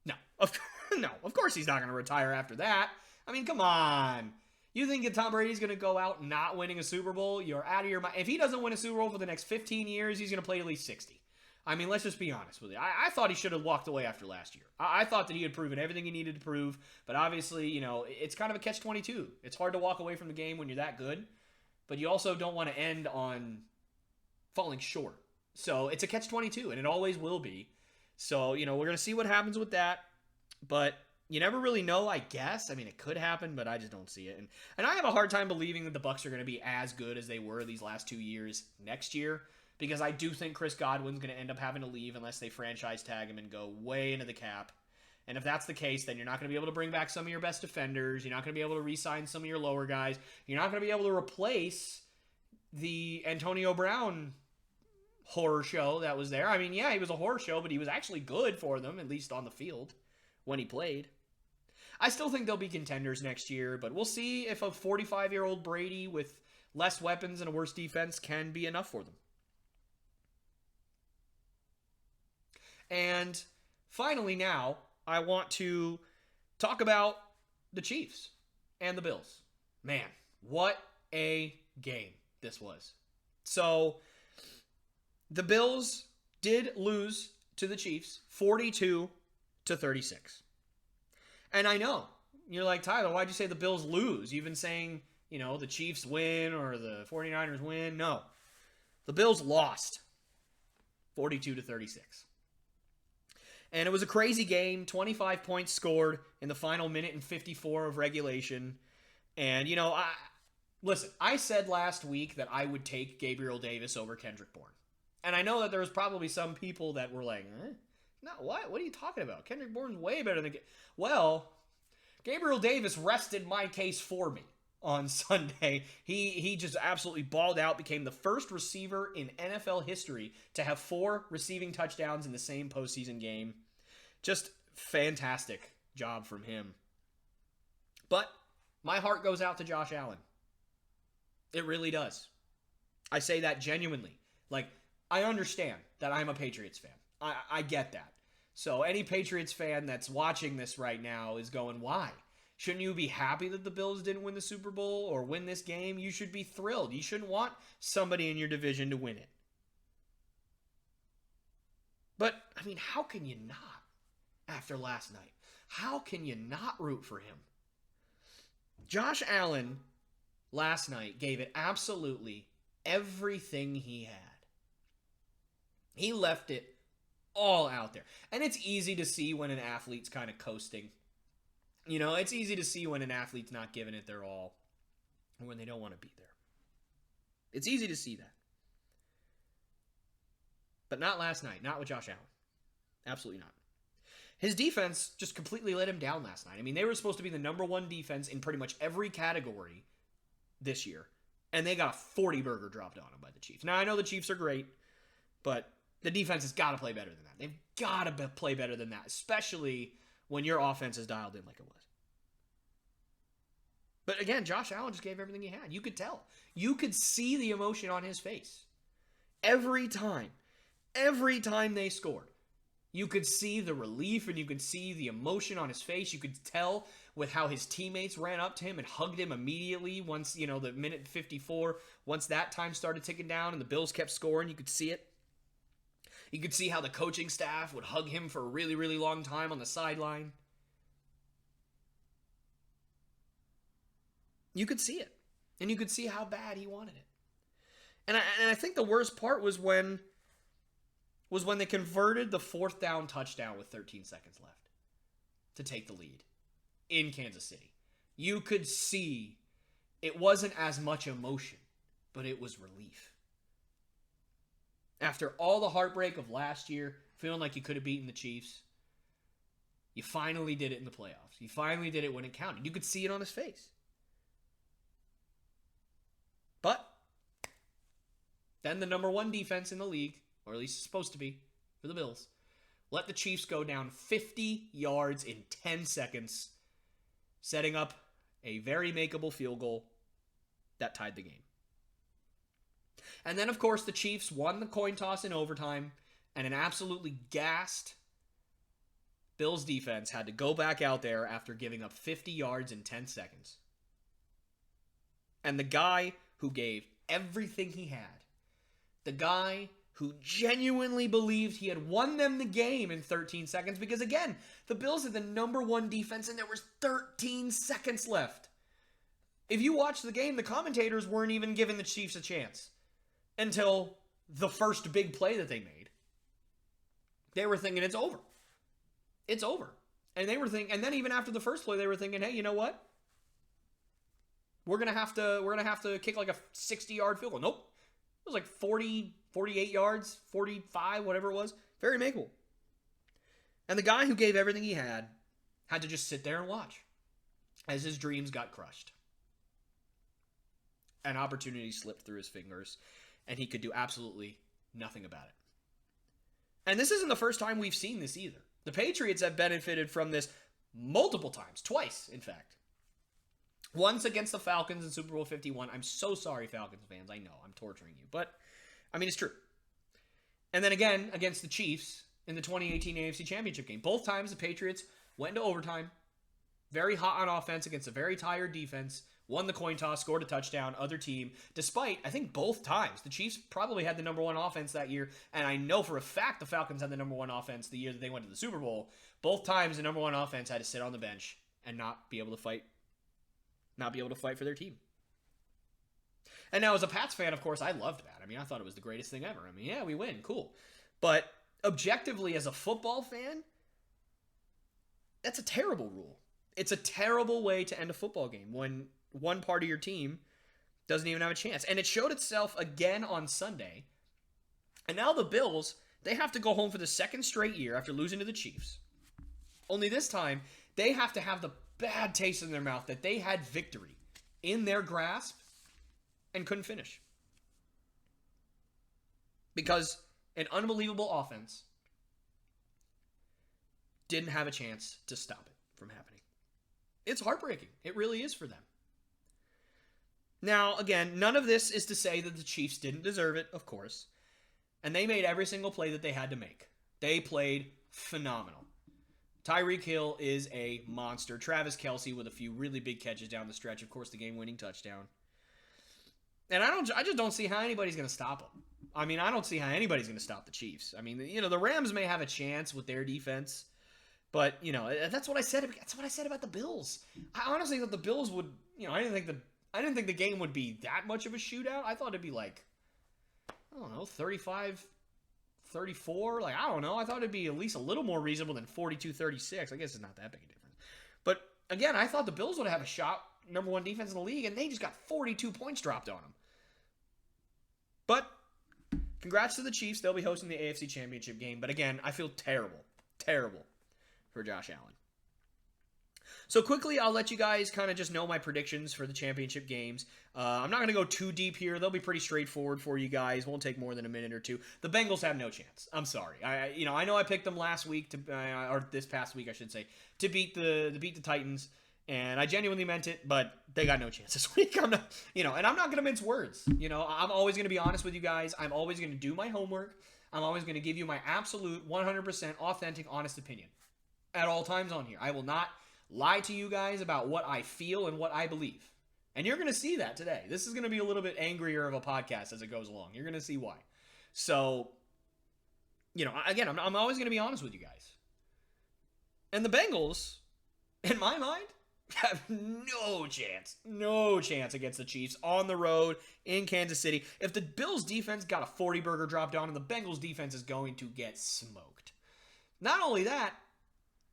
Speaker 1: No. Of course he's not going to retire after that. I mean, come on. You think that Tom Brady's going to go out not winning a Super Bowl? You're out of your mind. If he doesn't win a Super Bowl for the next 15 years, he's going to play at least 60. I mean, let's just be honest with you. I thought he should have walked away after last year. I thought that he had proven everything he needed to prove, but obviously, you know, it's kind of a catch-22. It's hard to walk away from the game when you're that good, but you also don't want to end on falling short. So it's a catch-22, and it always will be. So, you know, we're going to see what happens with that, but you never really know, I guess. I mean, it could happen, but I just don't see it. And I have a hard time believing that the Bucs are going to be as good as they were these last 2 years next year, because I do think Chris Godwin's going to end up having to leave unless they franchise tag him and go way into the cap. And if that's the case, then you're not going to be able to bring back some of your best defenders. You're not going to be able to re-sign some of your lower guys. You're not going to be able to replace the Antonio Brown horror show that was there. I mean, yeah, he was a horror show, but he was actually good for them, at least on the field. when he played. I still think they'll be contenders next year, but we'll see if a 45-year-old Brady with less weapons and a worse defense can be enough for them. And finally now, I want to talk about the Chiefs and the Bills. Man, what a game this was. So, the Bills did lose to the Chiefs 42-36. And I know, you're like, Tyler, why'd you say the Bills lose? You've been saying, the Chiefs win or the 49ers win. No. The Bills lost 42-36. And it was a crazy game. 25 points scored in the final minute and 54 of regulation. And, listen, I said last week that I would take Gabriel Davis over Kendrick Bourne. And I know that there was probably some people that were like, no, what? What are you talking about? Kendrick Bourne's way better than... Well, Gabriel Davis rested my case for me on Sunday. He just absolutely balled out, became the first receiver in NFL history to have 4 receiving touchdowns in the same postseason game. Just fantastic job from him. But my heart goes out to Josh Allen. It really does. I say that genuinely. Like, I understand that I'm a Patriots fan. I get that. So any Patriots fan that's watching this right now is going, why? Shouldn't you be happy that the Bills didn't win the Super Bowl or win this game? You should be thrilled. You shouldn't want somebody in your division to win it. But, how can you not after last night? How can you not root for him? Josh Allen last night gave it absolutely everything he had. He left it all out there. And it's easy to see when an athlete's kind of coasting. It's easy to see when an athlete's not giving it their all or when they don't want to be there. It's easy to see that. But not last night. Not with Josh Allen. Absolutely not. His defense just completely let him down last night. They were supposed to be the number 1 defense in pretty much every category this year. And they got a 40-burger dropped on them by the Chiefs. Now, I know the Chiefs are great, but the defense has got to play better than that. They've got to play better than that, especially when your offense is dialed in like it was. But again, Josh Allen just gave everything he had. You could tell. You could see the emotion on his face. Every time they scored, you could see the relief and you could see the emotion on his face. You could tell with how his teammates ran up to him and hugged him immediately once, the minute 54, once that time started ticking down and the Bills kept scoring, you could see it. You could see how the coaching staff would hug him for a really, really long time on the sideline. You could see it. And you could see how bad he wanted it. And I think the worst part was when they converted the 4th down touchdown with 13 seconds left to take the lead in Kansas City. You could see it wasn't as much emotion, but it was relief. After all the heartbreak of last year, feeling like you could have beaten the Chiefs, you finally did it in the playoffs. You finally did it when it counted. You could see it on his face. But then the number 1 defense in the league, or at least it's supposed to be for the Bills, let the Chiefs go down 50 yards in 10 seconds, setting up a very makeable field goal that tied the game. And then, of course, the Chiefs won the coin toss in overtime, and an absolutely gassed Bills defense had to go back out there after giving up 50 yards in 10 seconds. And the guy who gave everything he had, the guy who genuinely believed he had won them the game in 13 seconds, because again, the Bills had the number 1 defense and there was 13 seconds left. If you watch the game, the commentators weren't even giving the Chiefs a chance until the first big play that they made. They were thinking it's over. It's over. And they were thinking, and then even after the first play, they were thinking, hey, you know what? We're gonna have to kick like a 60-yard field goal. Nope. It was like 40, 48 yards, 45, whatever it was. Very makeable. And the guy who gave everything he had to just sit there and watch as his dreams got crushed. An opportunity slipped through his fingers, and he could do absolutely nothing about it. And this isn't the first time we've seen this either. The Patriots have benefited from this multiple times, twice, in fact. Once against the Falcons in Super Bowl 51. I'm so sorry, Falcons fans. I know, I'm torturing you. But, I mean, it's true. And then again, against the Chiefs in the 2018 AFC Championship game. Both times the Patriots went into overtime. Very hot on offense against a very tired defense. Won the coin toss, scored a touchdown, other team. Despite, I think both times, the Chiefs probably had the number one offense that year. And I know for a fact the Falcons had the number one offense the year that they went to the Super Bowl. Both times the number one offense had to sit on the bench and not be able to fight for their team. And now as a Pats fan, of course, I loved that. I mean, I thought it was the greatest thing ever. I mean, yeah, we win. Cool. But objectively, as a football fan, that's a terrible rule. It's a terrible way to end a football game when one part of your team doesn't even have a chance. And it showed itself again on Sunday. And now the Bills, they have to go home for the second straight year after losing to the Chiefs. Only this time, they have to have the bad taste in their mouth that they had victory in their grasp and couldn't finish. Because an unbelievable offense didn't have a chance to stop it from happening. It's heartbreaking. It really is for them. Now, again, none of this is to say that the Chiefs didn't deserve it, of course. And they made every single play that they had to make. They played phenomenal. Tyreek Hill is a monster. Travis Kelce with a few really big catches down the stretch. Of course, the game-winning touchdown. And I just don't see how anybody's going to stop them. I mean, I don't see how anybody's going to stop the Chiefs. I mean, the Rams may have a chance with their defense. But, that's what I said. That's what I said about the Bills. I honestly thought the Bills would, I didn't think the game would be that much of a shootout. I thought it'd be like, I don't know, 35, 34. Like, I don't know. I thought it'd be at least a little more reasonable than 42-36. I guess it's not that big a difference. But, again, I thought the Bills would have a shot, number one defense in the league, and they just got 42 points dropped on them. But, congrats to the Chiefs. They'll be hosting the AFC Championship game. But, again, I feel terrible for Josh Allen. So quickly, I'll let you guys kind of just know my predictions for the championship games. I'm not going to go too deep here. They'll be pretty straightforward for you guys. Won't take more than a minute or two. The Bengals have no chance. I'm sorry. I know I picked them last week or this past week, I should say, to beat the Titans, and I genuinely meant it. But they got no chance this week. I'm not, and I'm not going to mince words. I'm always going to be honest with you guys. I'm always going to do my homework. I'm always going to give you my absolute 100% authentic, honest opinion at all times on here. I will not lie to you guys about what I feel and what I believe. And you're going to see that today. This is going to be a little bit angrier of a podcast as it goes along. You're going to see why. So, again, I'm always going to be honest with you guys. And the Bengals, in my mind, have no chance against the Chiefs on the road in Kansas City. If the Bills defense got a 40-burger drop down, and the Bengals defense is going to get smoked. Not only that,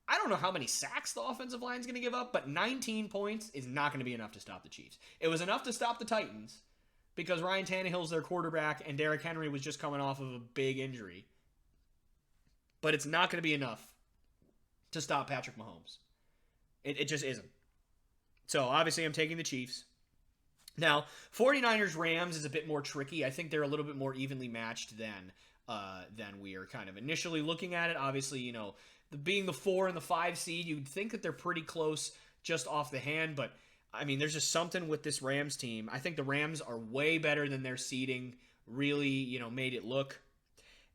Speaker 1: I don't know how many sacks the offensive line is going to give up, but 19 points is not going to be enough to stop the Chiefs. It was enough to stop the Titans because Ryan Tannehill's their quarterback and Derrick Henry was just coming off of a big injury. But it's not going to be enough to stop Patrick Mahomes. It just isn't. So, obviously, I'm taking the Chiefs. Now, 49ers-Rams is a bit more tricky. I think they're a little bit more evenly matched than we are kind of initially looking at it. Obviously, being the 4 and the 5 seed, you'd think that they're pretty close just off the hand. But, I mean, there's just something with this Rams team. I think the Rams are way better than their seeding really, made it look.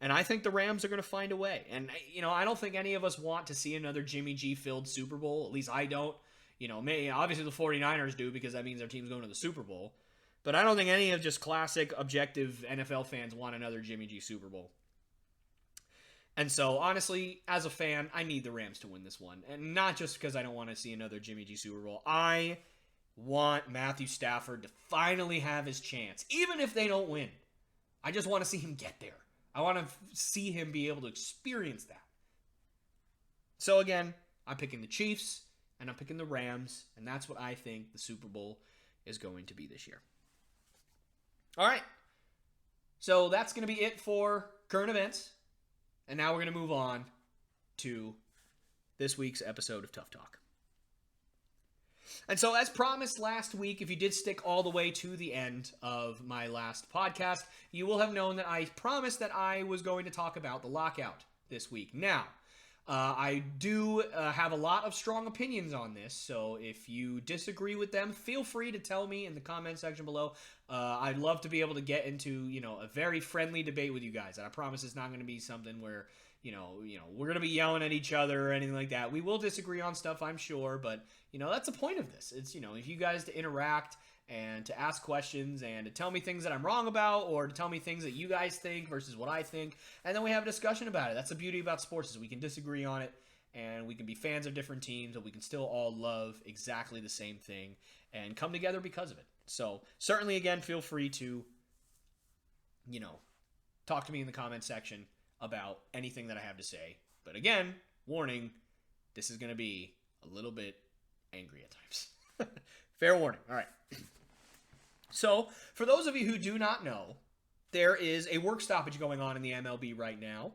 Speaker 1: And I think the Rams are going to find a way. And, I don't think any of us want to see another Jimmy G-filled Super Bowl. At least I don't. Obviously the 49ers do because that means their team's going to the Super Bowl. But I don't think any of just classic, objective NFL fans want another Jimmy G Super Bowl. And so, honestly, as a fan, I need the Rams to win this one. And not just because I don't want to see another Jimmy G Super Bowl. I want Matthew Stafford to finally have his chance, even if they don't win. I just want to see him get there. I want to see him be able to experience that. So, again, I'm picking the Chiefs. And I'm picking the Rams, and that's what I think the Super Bowl is going to be this year. All right. So that's going to be it for current events. And now we're going to move on to this week's episode of Tough Talk. And so as promised last week, if you did stick all the way to the end of my last podcast, you will have known that I promised that I was going to talk about the lockout this week. Now, I do have a lot of strong opinions on this, so if you disagree with them, feel free to tell me in the comment section below. I'd love to be able to get into, a very friendly debate with you guys. And I promise it's not going to be something where, we're going to be yelling at each other or anything like that. We will disagree on stuff, I'm sure, but, that's the point of this. It's, if you guys to interact and to ask questions and to tell me things that I'm wrong about or to tell me things that you guys think versus what I think, and then we have a discussion about it. That's the beauty about sports, is we can disagree on it and we can be fans of different teams, but we can still all love exactly the same thing and come together because of it. So certainly, again, feel free to, talk to me in the comment section about anything that I have to say. But again, warning, this is going to be a little bit angry at times. Fair warning. All right. So, for those of you who do not know, there is a work stoppage going on in the MLB right now.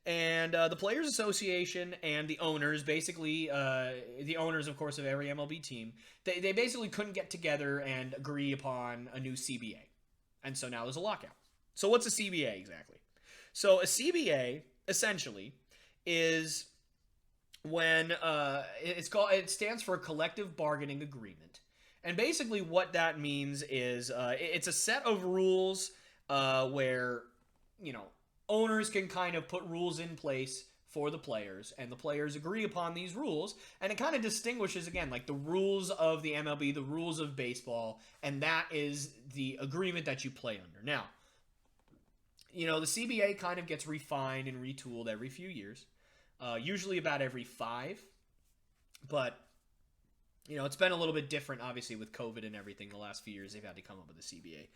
Speaker 1: And the Players Association and the owners, basically, the owners, of course, of every MLB team, they basically couldn't get together and agree upon a new CBA. And so now there's a lockout. So what's a CBA exactly? So a CBA, essentially, is when it stands for a collective bargaining agreement. And basically what that means is it's a set of rules where, owners can kind of put rules in place for the players, and the players agree upon these rules, and it kind of distinguishes, again, like the rules of the MLB, the rules of baseball, and that is the agreement that you play under. Now, the CBA kind of gets refined and retooled every few years, usually about every 5, but it's been a little bit different, obviously, with COVID and everything. The last few years, they've had to come up with a CBA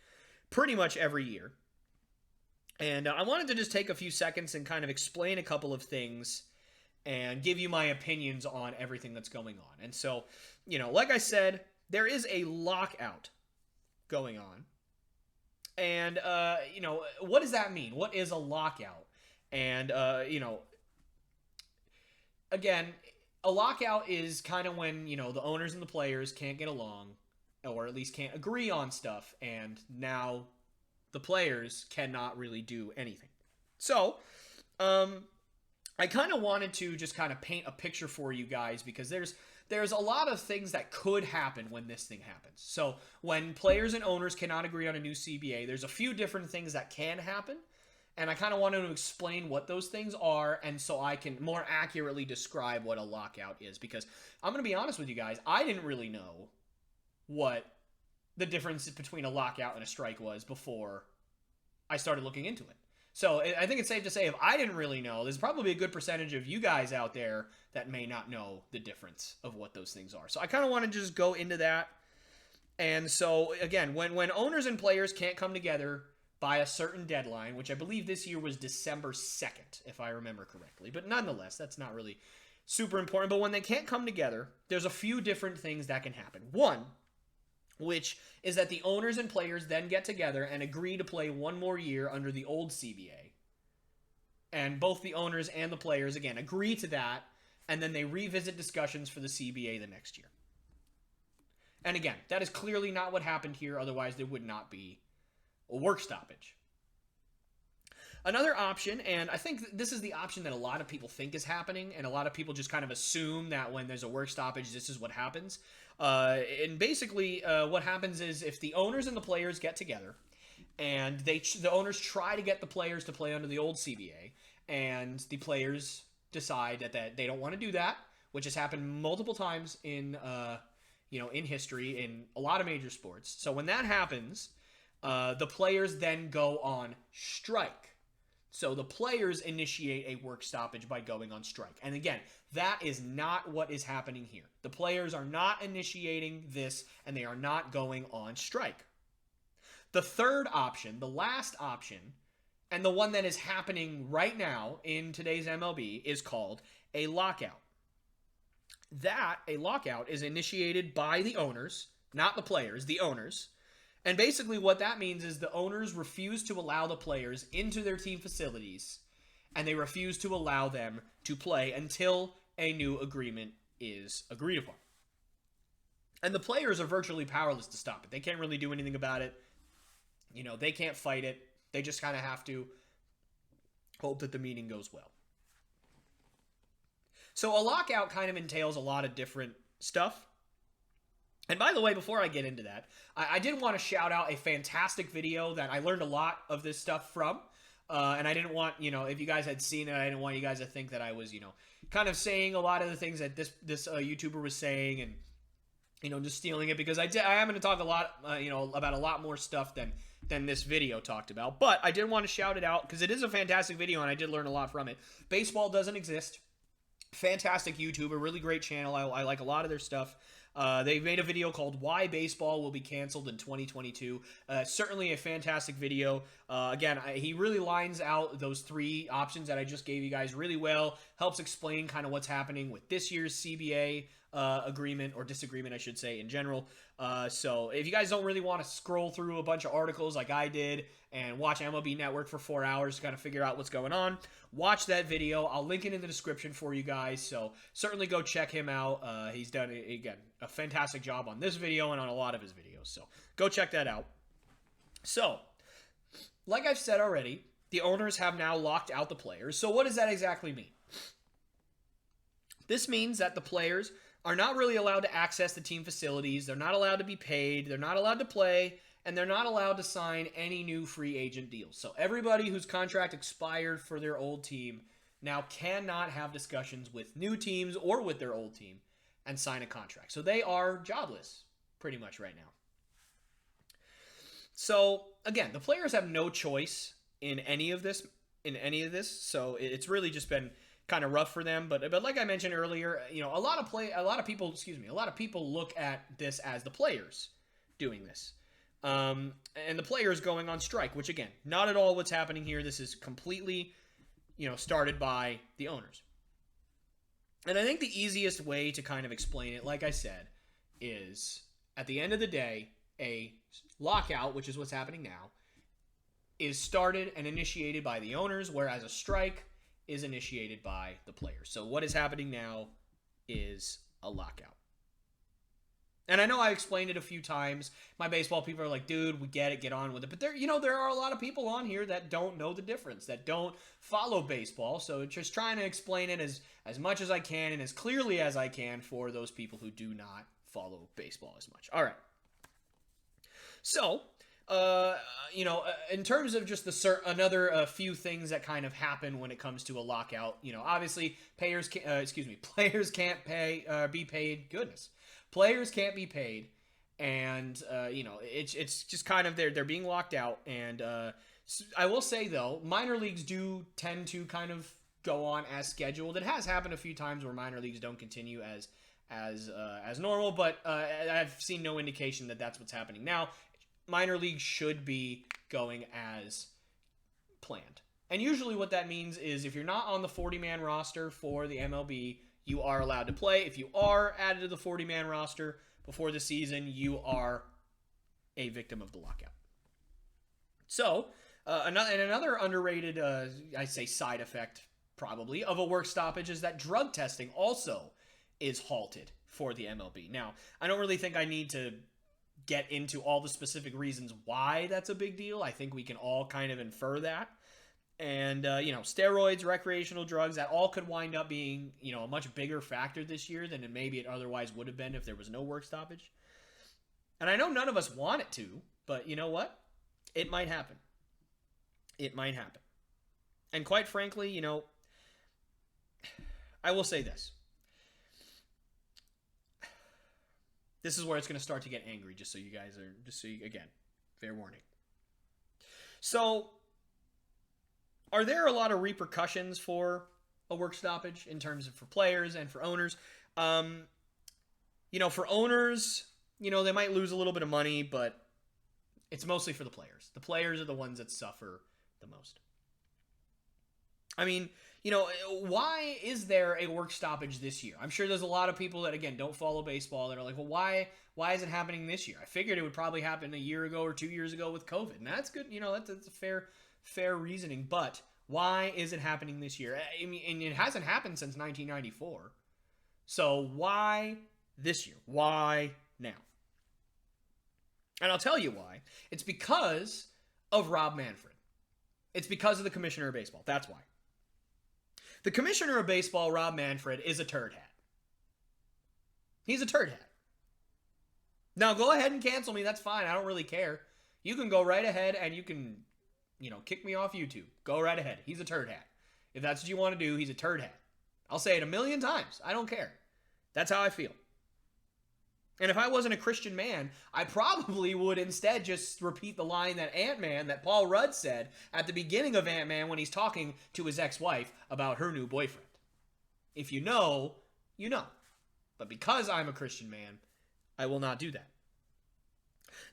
Speaker 1: pretty much every year. And I wanted to just take a few seconds and kind of explain a couple of things and give you my opinions on everything that's going on. And so, like I said, there is a lockout going on. And, what does that mean? What is a lockout? And, again, a lockout is kind of when, the owners and the players can't get along, or at least can't agree on stuff, and now the players cannot really do anything. So, I kind of wanted to just kind of paint a picture for you guys, because there's a lot of things that could happen when this thing happens. So, when players and owners cannot agree on a new CBA, there's a few different things that can happen. And I kind of wanted to explain what those things are, and so I can more accurately describe what a lockout is. Because I'm going to be honest with you guys, I didn't really know what the difference between a lockout and a strike was before I started looking into it. So I think it's safe to say, if I didn't really know, there's probably a good percentage of you guys out there that may not know the difference of what those things are. So I kind of want to just go into that. And so, again, when owners and players can't come together by a certain deadline, which I believe this year was December 2nd, if I remember correctly. But nonetheless, that's not really super important. But when they can't come together, there's a few different things that can happen. One, which is that the owners and players then get together and agree to play one more year under the old CBA. And both the owners and the players, again, agree to that, and then they revisit discussions for the CBA the next year. And again, that is clearly not what happened here, otherwise there would not be a work stoppage. Another option, and I think this is the option that a lot of people think is happening, and a lot of people just kind of assume that when there's a work stoppage, this is what happens. And basically, what happens is if the owners and the players get together, and the owners try to get the players to play under the old CBA, and the players decide that they don't want to do that, which has happened multiple times in history in a lot of major sports. So when that happens, the players then go on strike. So the players initiate a work stoppage by going on strike. And again, that is not what is happening here. The players are not initiating this, and they are not going on strike. The third option, the last option, and the one that is happening right now in today's MLB, is called a lockout. A lockout is initiated by the owners, not the players, the owners. And basically what that means is the owners refuse to allow the players into their team facilities, and they refuse to allow them to play until a new agreement is agreed upon. And the players are virtually powerless to stop it. They can't really do anything about it. They can't fight it. They just kind of have to hope that the meeting goes well. So a lockout kind of entails a lot of different stuff. And by the way, before I get into that, I did want to shout out a fantastic video that I learned a lot of this stuff from. And I didn't want, if you guys had seen it, I didn't want you guys to think that I was, kind of saying a lot of the things that this YouTuber was saying and, just stealing it, because I am going to talk a lot, about a lot more stuff than this video talked about. But I did want to shout it out because it is a fantastic video and I did learn a lot from it. Baseball Doesn't Exist. Fantastic YouTuber, really great channel. I like a lot of their stuff. They made a video called Why Baseball Will Be Canceled in 2022. Certainly a fantastic video. Again, he really lines out those three options that I just gave you guys really well. Helps explain kind of what's happening with this year's CBA agreement, or disagreement, I should say, in general. So if you guys don't really want to scroll through a bunch of articles like I did and watch MLB Network for 4 hours to kind of figure out what's going on, watch that video. I'll link it in the description for you guys, so certainly go check him out. He's done, again, a fantastic job on this video and on a lot of his videos, so go check that out. So, like I've said already, the owners have now locked out the players. So what does that exactly mean? This means that the players are not really allowed to access the team facilities. They're not allowed to be paid. They're not allowed to play. And they're not allowed to sign any new free agent deals. So everybody whose contract expired for their old team now cannot have discussions with new teams or with their old team and sign a contract. So they are jobless pretty much right now. So again, the players have no choice in any of this. So it's really just been kind of rough for them, but like I mentioned earlier, a lot of people look at this as the players doing this, and the players going on strike, which again, not at all what's happening here. This is completely, started by the owners. And I think the easiest way to kind of explain it, like I said, is at the end of the day, a lockout, which is what's happening now, is started and initiated by the owners, whereas a strike is initiated by the players. So what is happening now is a lockout. And I know I explained it a few times. My baseball people are like, dude, we get it, get on with it. But there are a lot of people on here that don't know the difference, that don't follow baseball. So just trying to explain it as much as I can and as clearly as I can for those people who do not follow baseball as much. All right. So, in terms of just another few things that kind of happen when it comes to a lockout, obviously players can't be paid. Goodness, players can't be paid, and it's just kind of they're being locked out. And I will say though, minor leagues do tend to kind of go on as scheduled. It has happened a few times where minor leagues don't continue as normal, but I've seen no indication that that's what's happening now. Minor leagues should be going as planned. And usually what that means is if you're not on the 40-man roster for the MLB, you are allowed to play. If you are added to the 40-man roster before the season, you are a victim of the lockout. So, another underrated, I say side effect probably, of a work stoppage is that drug testing also is halted for the MLB. Now, I don't really think I need to get into all the specific reasons why that's a big deal. I think we can all kind of infer that. And, steroids, recreational drugs, that all could wind up being, a much bigger factor this year than maybe it otherwise would have been if there was no work stoppage. And I know none of us want it to, but you know what? It might happen. It might happen. And quite frankly, I will say this. This is where it's going to start to get angry, again, fair warning. So, are there a lot of repercussions for a work stoppage in terms of for players and for owners? For owners, they might lose a little bit of money, but it's mostly for the players. The players are the ones that suffer the most. I mean, why is there a work stoppage this year? I'm sure there's a lot of people that, again, don't follow baseball that are like, well, why is it happening this year? I figured it would probably happen a year ago or 2 years ago with COVID. And that's good. That's a fair reasoning. But why is it happening this year? I mean, and it hasn't happened since 1994. So why this year? Why now? And I'll tell you why. It's because of Rob Manfred. It's because of the commissioner of baseball. That's why. The commissioner of baseball, Rob Manfred, is a turd hat. He's a turd hat. Now, go ahead and cancel me. That's fine. I don't really care. You can go right ahead and you can, kick me off YouTube. Go right ahead. He's a turd hat. If that's what you want to do, he's a turd hat. I'll say it a million times. I don't care. That's how I feel. And if I wasn't a Christian man, I probably would instead just repeat the line that Ant-Man, that Paul Rudd said at the beginning of Ant-Man when he's talking to his ex-wife about her new boyfriend. If you know, you know. But because I'm a Christian man, I will not do that.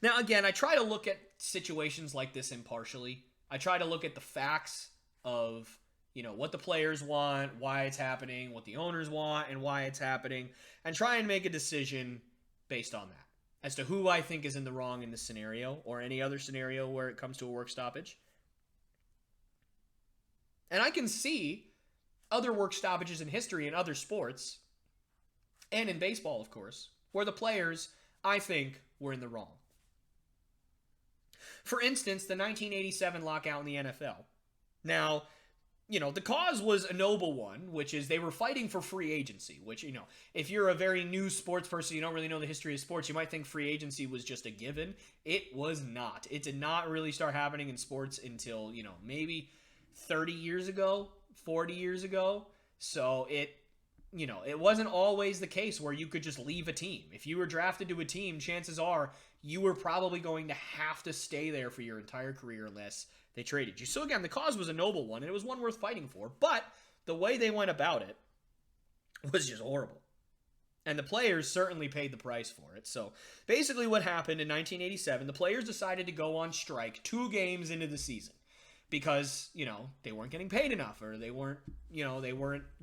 Speaker 1: Now, again, I try to look at situations like this impartially. I try to look at the facts of, what the players want, why it's happening, what the owners want, and why it's happening, and try and make a decision based on that as to who I think is in the wrong in this scenario or any other scenario where it comes to a work stoppage. And I can see other work stoppages in history in other sports, and in baseball, of course, where the players, I think, were in the wrong. For instance, the 1987 lockout in the NFL. Now, the cause was a noble one, which is they were fighting for free agency, which, if you're a very new sports person, you don't really know the history of sports, you might think free agency was just a given. It was not. It did not really start happening in sports until, maybe 30 years ago, 40 years ago. So it wasn't always the case where you could just leave a team. If you were drafted to a team, chances are you were probably going to have to stay there for your entire career unless they traded you. So again, the cause was a noble one, and it was one worth fighting for. But the way they went about it was just horrible. And the players certainly paid the price for it. So basically what happened in 1987, the players decided to go on strike 2 games into the season because, they weren't getting paid enough, or they weren't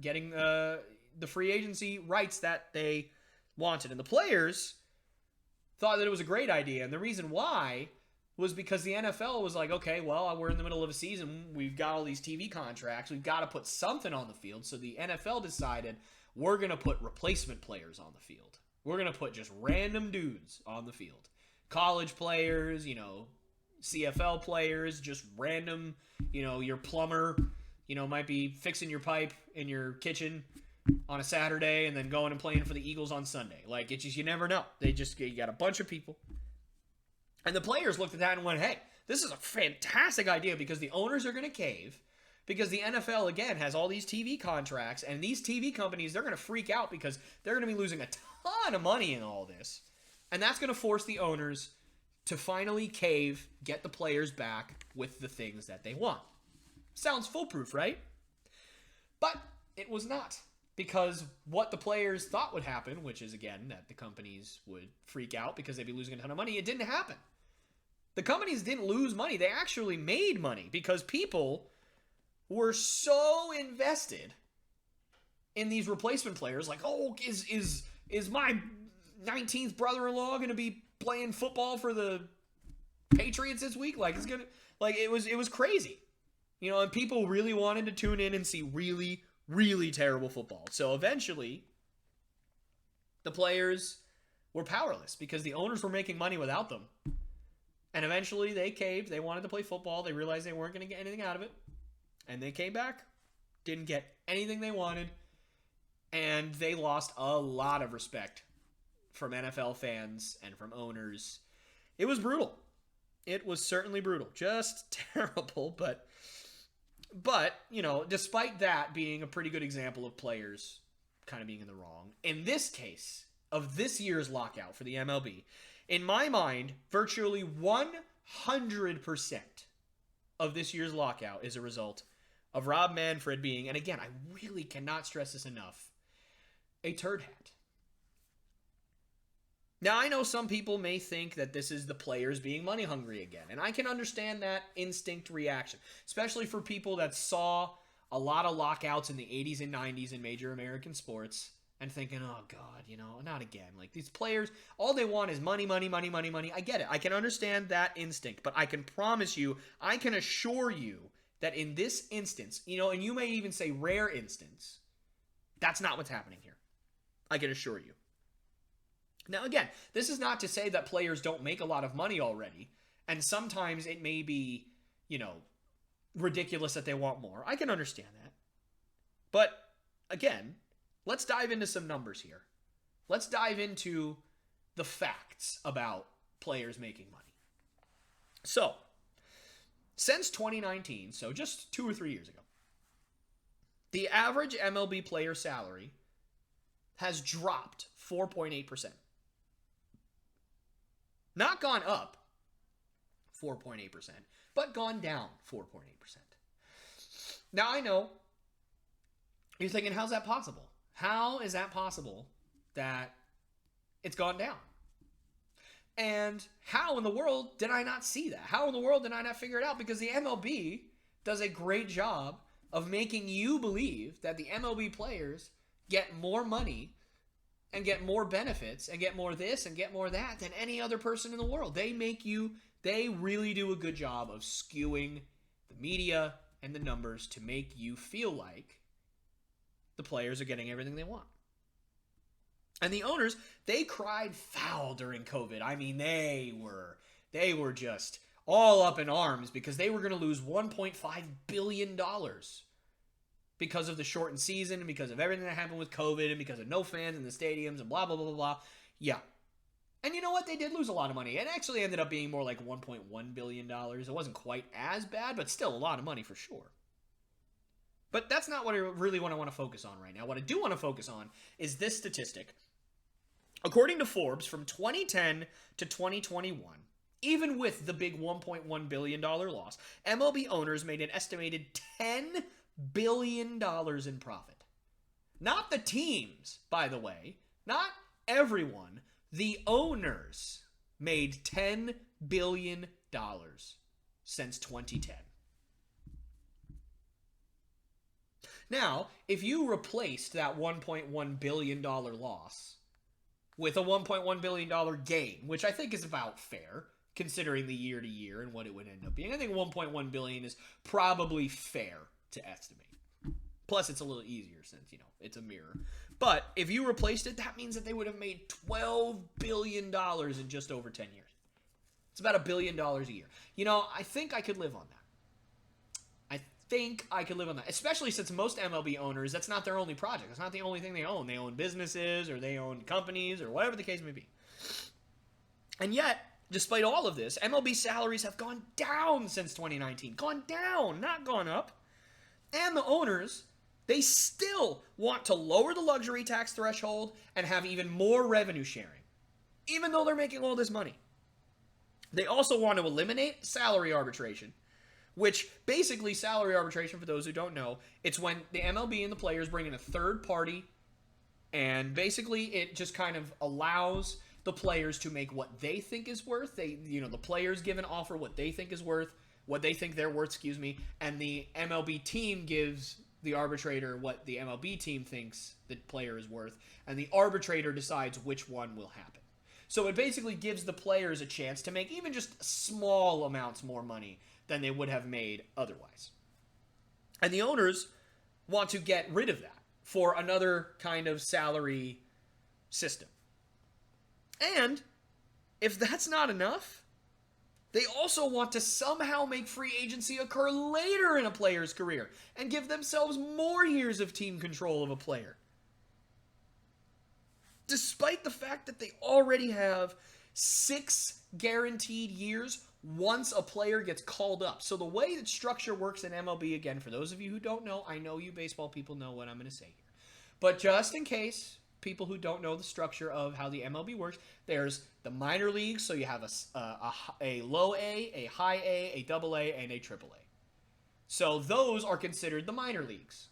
Speaker 1: getting the free agency rights that they wanted. And the players thought that it was a great idea. And the reason why was because the NFL was like, okay, well, we're in the middle of a season. We've got all these TV contracts. We've got to put something on the field. So the NFL decided we're going to put replacement players on the field. We're going to put just random dudes on the field. College players, CFL players, just random, your plumber, might be fixing your pipe in your kitchen on a Saturday and then going and playing for the Eagles on Sunday. Like, it's just, you never know. You got a bunch of people. And the players looked at that and went, hey, this is a fantastic idea because the owners are going to cave, because the NFL, again, has all these TV contracts, and these TV companies, they're going to freak out because they're going to be losing a ton of money in all this. And that's going to force the owners to finally cave, get the players back with the things that they want. Sounds foolproof, right? But it was not. Because what the players thought would happen, which is, again, that the companies would freak out because they'd be losing a ton of money, it didn't happen. The companies didn't lose money. They actually made money because people were so invested in these replacement players. Like, oh, is my 19th brother-in-law going to be playing football for the Patriots this week? Like, it was crazy. And people really wanted to tune in and see really terrible football. So eventually, the players were powerless because the owners were making money without them. And eventually, they caved. They wanted to play football. They realized they weren't going to get anything out of it. And they came back. Didn't get anything they wanted. And they lost a lot of respect from NFL fans and from owners. It was brutal. It was certainly brutal. Just terrible, but despite that being a pretty good example of players kind of being in the wrong, in this case of this year's lockout for the MLB, in my mind, virtually 100% of this year's lockout is a result of Rob Manfred being, and again, I really cannot stress this enough, a turd hat. Now, I know some people may think that this is the players being money hungry again, and I can understand that instinct reaction, especially for people that saw a lot of lockouts in the 80s and 90s in major American sports and thinking, oh, God, not again. Like, these players, all they want is money, money, money, money, money. I get it. I can understand that instinct, but I can promise you, I can assure you that in this instance, and you may even say rare instance, that's not what's happening here. I can assure you. Now, again, this is not to say that players don't make a lot of money already, and sometimes it may be, ridiculous that they want more. I can understand that. But again, let's dive into some numbers here. Let's dive into the facts about players making money. So, since 2019, so just 2 or 3 years ago, the average MLB player salary has dropped 4.8%. Not gone up 4.8%, but gone down 4.8%. Now, I know you're thinking, how's that possible? How is that possible that it's gone down? And how in the world did I not see that? How in the world did I not figure it out? Because the MLB does a great job of making you believe that the MLB players get more money and get more benefits and get more this and get more that than any other person in the world. They really do a good job of skewing the media and the numbers to make you feel like the players are getting everything they want. And the owners, they cried foul during COVID. I mean, they were just all up in arms because they were going to lose $1.5 billion because of the shortened season and because of everything that happened with COVID and because of no fans in the stadiums and blah, blah, blah, blah, blah. Yeah. And you know what? They did lose a lot of money. It actually ended up being more like $1.1 billion. It wasn't quite as bad, but still a lot of money for sure. But that's not what I really want to focus on right now. What I do want to focus on is this statistic. According to Forbes, from 2010 to 2021, even with the big $1.1 billion loss, MLB owners made an estimated $10 billion in profit. Not the teams, by the way. Not everyone. The owners made $10 billion since 2010. Now, if you replaced that $1.1 billion loss with a $1.1 billion gain, which I think is about fair, considering the year to year and what it would end up being. I think $1.1 billion is probably fair to estimate. Plus, it's a little easier since, it's a mirror. But if you replaced it, that means that they would have made $12 billion in just over 10 years. It's about $1 billion a year. I think I could live on that. Especially since most MLB owners, that's not their only project. It's not the only thing they own. They own businesses or they own companies or whatever the case may be. And yet, despite all of this, MLB salaries have gone down since 2019. Gone down, not gone up. And the owners, they still want to lower the luxury tax threshold and have even more revenue sharing, even though they're making all this money. They also want to eliminate salary arbitration, which basically salary arbitration, for those who don't know, it's when the MLB and the players bring in a third party, and basically it just kind of allows the players to make what they think is worth. The players give an offer what they think is worth, what they think they're worth, and the MLB team gives the arbitrator what the MLB team thinks the player is worth, and the arbitrator decides which one will happen. So it basically gives the players a chance to make even just small amounts more money than they would have made otherwise. And the owners want to get rid of that for another kind of salary system. And if that's not enough, they also want to somehow make free agency occur later in a player's career and give themselves more years of team control of a player. Despite the fact that they already have 6 guaranteed years once a player gets called up. So the way that structure works in MLB, again, for those of you who don't know, I know you baseball people know what I'm going to say here. But just in case people who don't know the structure of how the MLB works, there's the minor leagues. So you have a low A, a high A, a double A, and a triple A. So those are considered the minor leagues.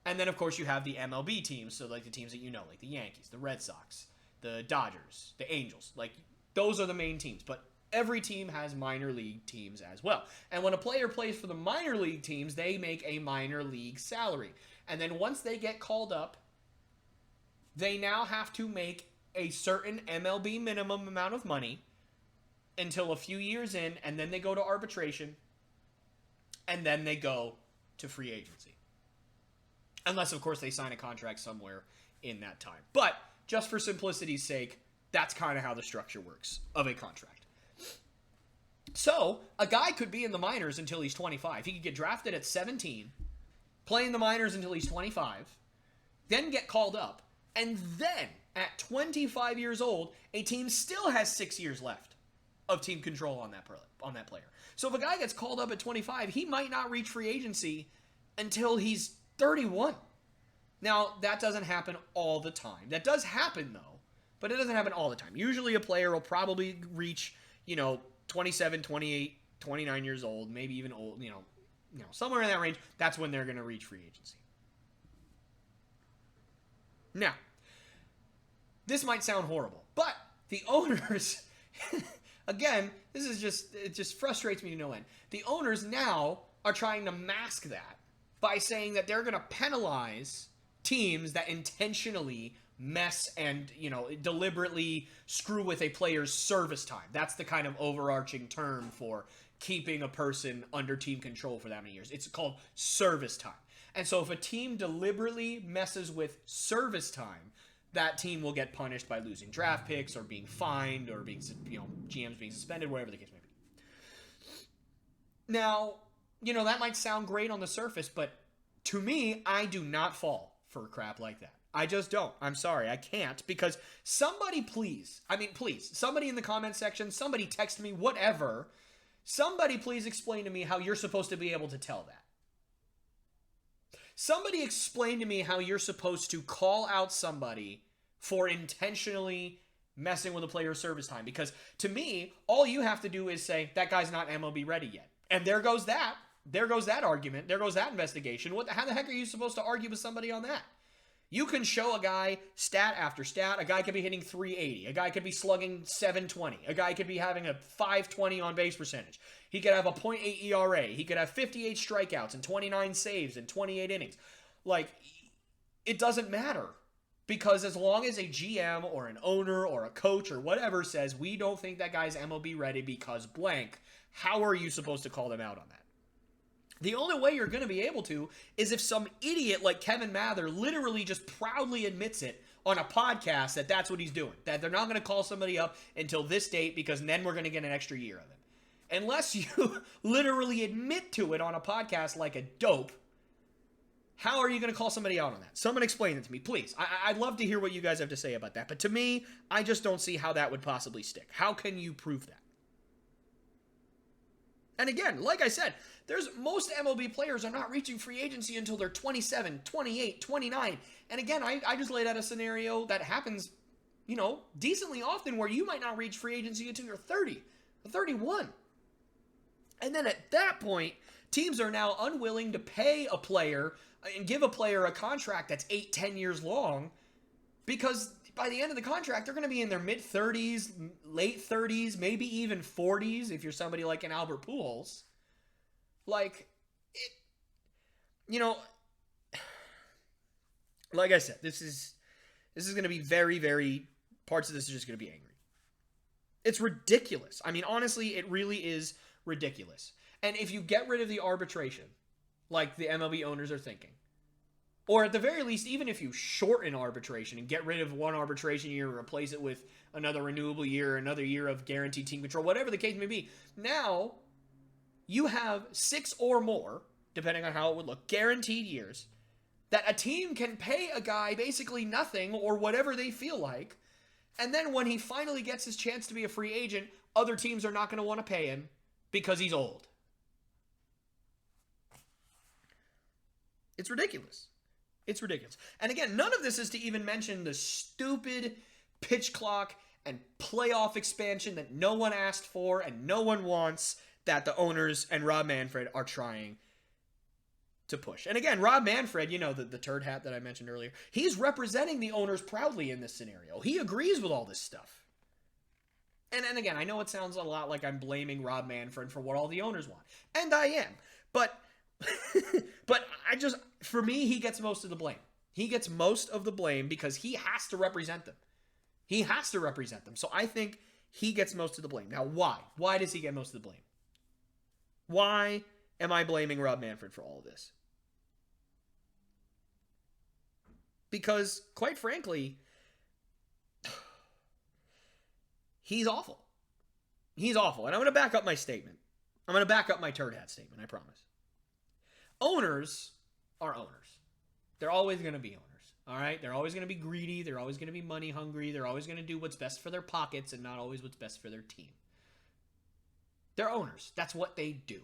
Speaker 1: And then, of course, you have the MLB teams. So like the teams that you know, like the Yankees, the Red Sox, the Dodgers, the Angels. Like those are the main teams. But every team has minor league teams as well. And when a player plays for the minor league teams, they make a minor league salary. And then once they get called up, they now have to make a certain MLB minimum amount of money until a few years in, and then they go to arbitration, and then they go to free agency. Unless, of course, they sign a contract somewhere in that time. But just for simplicity's sake, that's kind of how the structure works of a contract. So, a guy could be in the minors until he's 25. He could get drafted at 17, play in the minors until he's 25, then get called up, and then at 25 years old, a team still has 6 years left of team control on that player. So if a guy gets called up at 25, he might not reach free agency until he's 31. Now, that doesn't happen all the time. That does happen, though, but it doesn't happen all the time. Usually a player will probably reach, 27, 28, 29 years old, maybe even old, somewhere in that range. That's when they're going to reach free agency. Now, this might sound horrible, but the owners, again, it just frustrates me to no end. The owners now are trying to mask that by saying that they're going to penalize teams that intentionally mess and, deliberately screw with a player's service time. That's the kind of overarching term for keeping a person under team control for that many years. It's called service time. And so if a team deliberately messes with service time, that team will get punished by losing draft picks or being fined or being, GMs being suspended, whatever the case may be. Now, that might sound great on the surface, but to me, I do not fall for crap like that. I just don't. I'm sorry. I can't, because somebody please, somebody in the comment section, somebody text me, whatever, somebody please explain to me how you're supposed to be able to tell that. Somebody explain to me how you're supposed to call out somebody for intentionally messing with a player's service time. Because to me, all you have to do is say, that guy's not MLB ready yet. And there goes that. There goes that argument. There goes that investigation. How the heck are you supposed to argue with somebody on that? You can show a guy stat after stat. A guy could be hitting 380. A guy could be slugging 720. A guy could be having a 520 on base percentage. He could have a .8 ERA. He could have 58 strikeouts and 29 saves in 28 innings. It doesn't matter. Because as long as a GM or an owner or a coach or whatever says, we don't think that guy's MLB ready because blank, how are you supposed to call them out on that? The only way you're going to be able to is if some idiot like Kevin Mather literally just proudly admits it on a podcast that that's what he's doing. That they're not going to call somebody up until this date because then we're going to get an extra year of it. Unless you literally admit to it on a podcast like a dope, how are you going to call somebody out on that? Someone explain it to me, please. I'd love to hear what you guys have to say about that. But to me, I just don't see how that would possibly stick. How can you prove that? And again, like I said, most MLB players are not reaching free agency until they're 27, 28, 29. And again, I just laid out a scenario that happens, decently often where you might not reach free agency until you're 30 or 31. And then at that point, teams are now unwilling to pay a player and give a player a contract that's 8-10 years long, because by the end of the contract, they're going to be in their mid-30s, late 30s, maybe even 40s if you're somebody like an Albert Pujols. Like I said, this is going to be very, very, parts of this are just going to be angry. It's ridiculous. Honestly, it really is ridiculous. And if you get rid of the arbitration, like the MLB owners are thinking, or at the very least, even if you shorten arbitration and get rid of one arbitration year and replace it with another renewable year, another year of guaranteed team control, whatever the case may be, now you have 6 or more, depending on how it would look, guaranteed years that a team can pay a guy basically nothing or whatever they feel like. And then when he finally gets his chance to be a free agent, other teams are not going to want to pay him because he's old. It's ridiculous. It's ridiculous. And again, none of this is to even mention the stupid pitch clock and playoff expansion that no one asked for and no one wants, that the owners and Rob Manfred are trying to push. And again, Rob Manfred, the turd hat that I mentioned earlier, he's representing the owners proudly in this scenario. He agrees with all this stuff. And again, I know it sounds a lot like I'm blaming Rob Manfred for what all the owners want. And I am. But for me, he gets most of the blame. He gets most of the blame because he has to represent them. He has to represent them. So I think he gets most of the blame. Now, why? Why does he get most of the blame? Why am I blaming Rob Manfred for all of this? Because, quite frankly, he's awful. He's awful. And I'm going to back up my statement. I'm going to back up my turd hat statement, I promise. Owners are owners. They're always going to be owners. All right? They're always going to be greedy. They're always going to be money hungry. They're always going to do what's best for their pockets and not always what's best for their team. They're owners. That's what they do.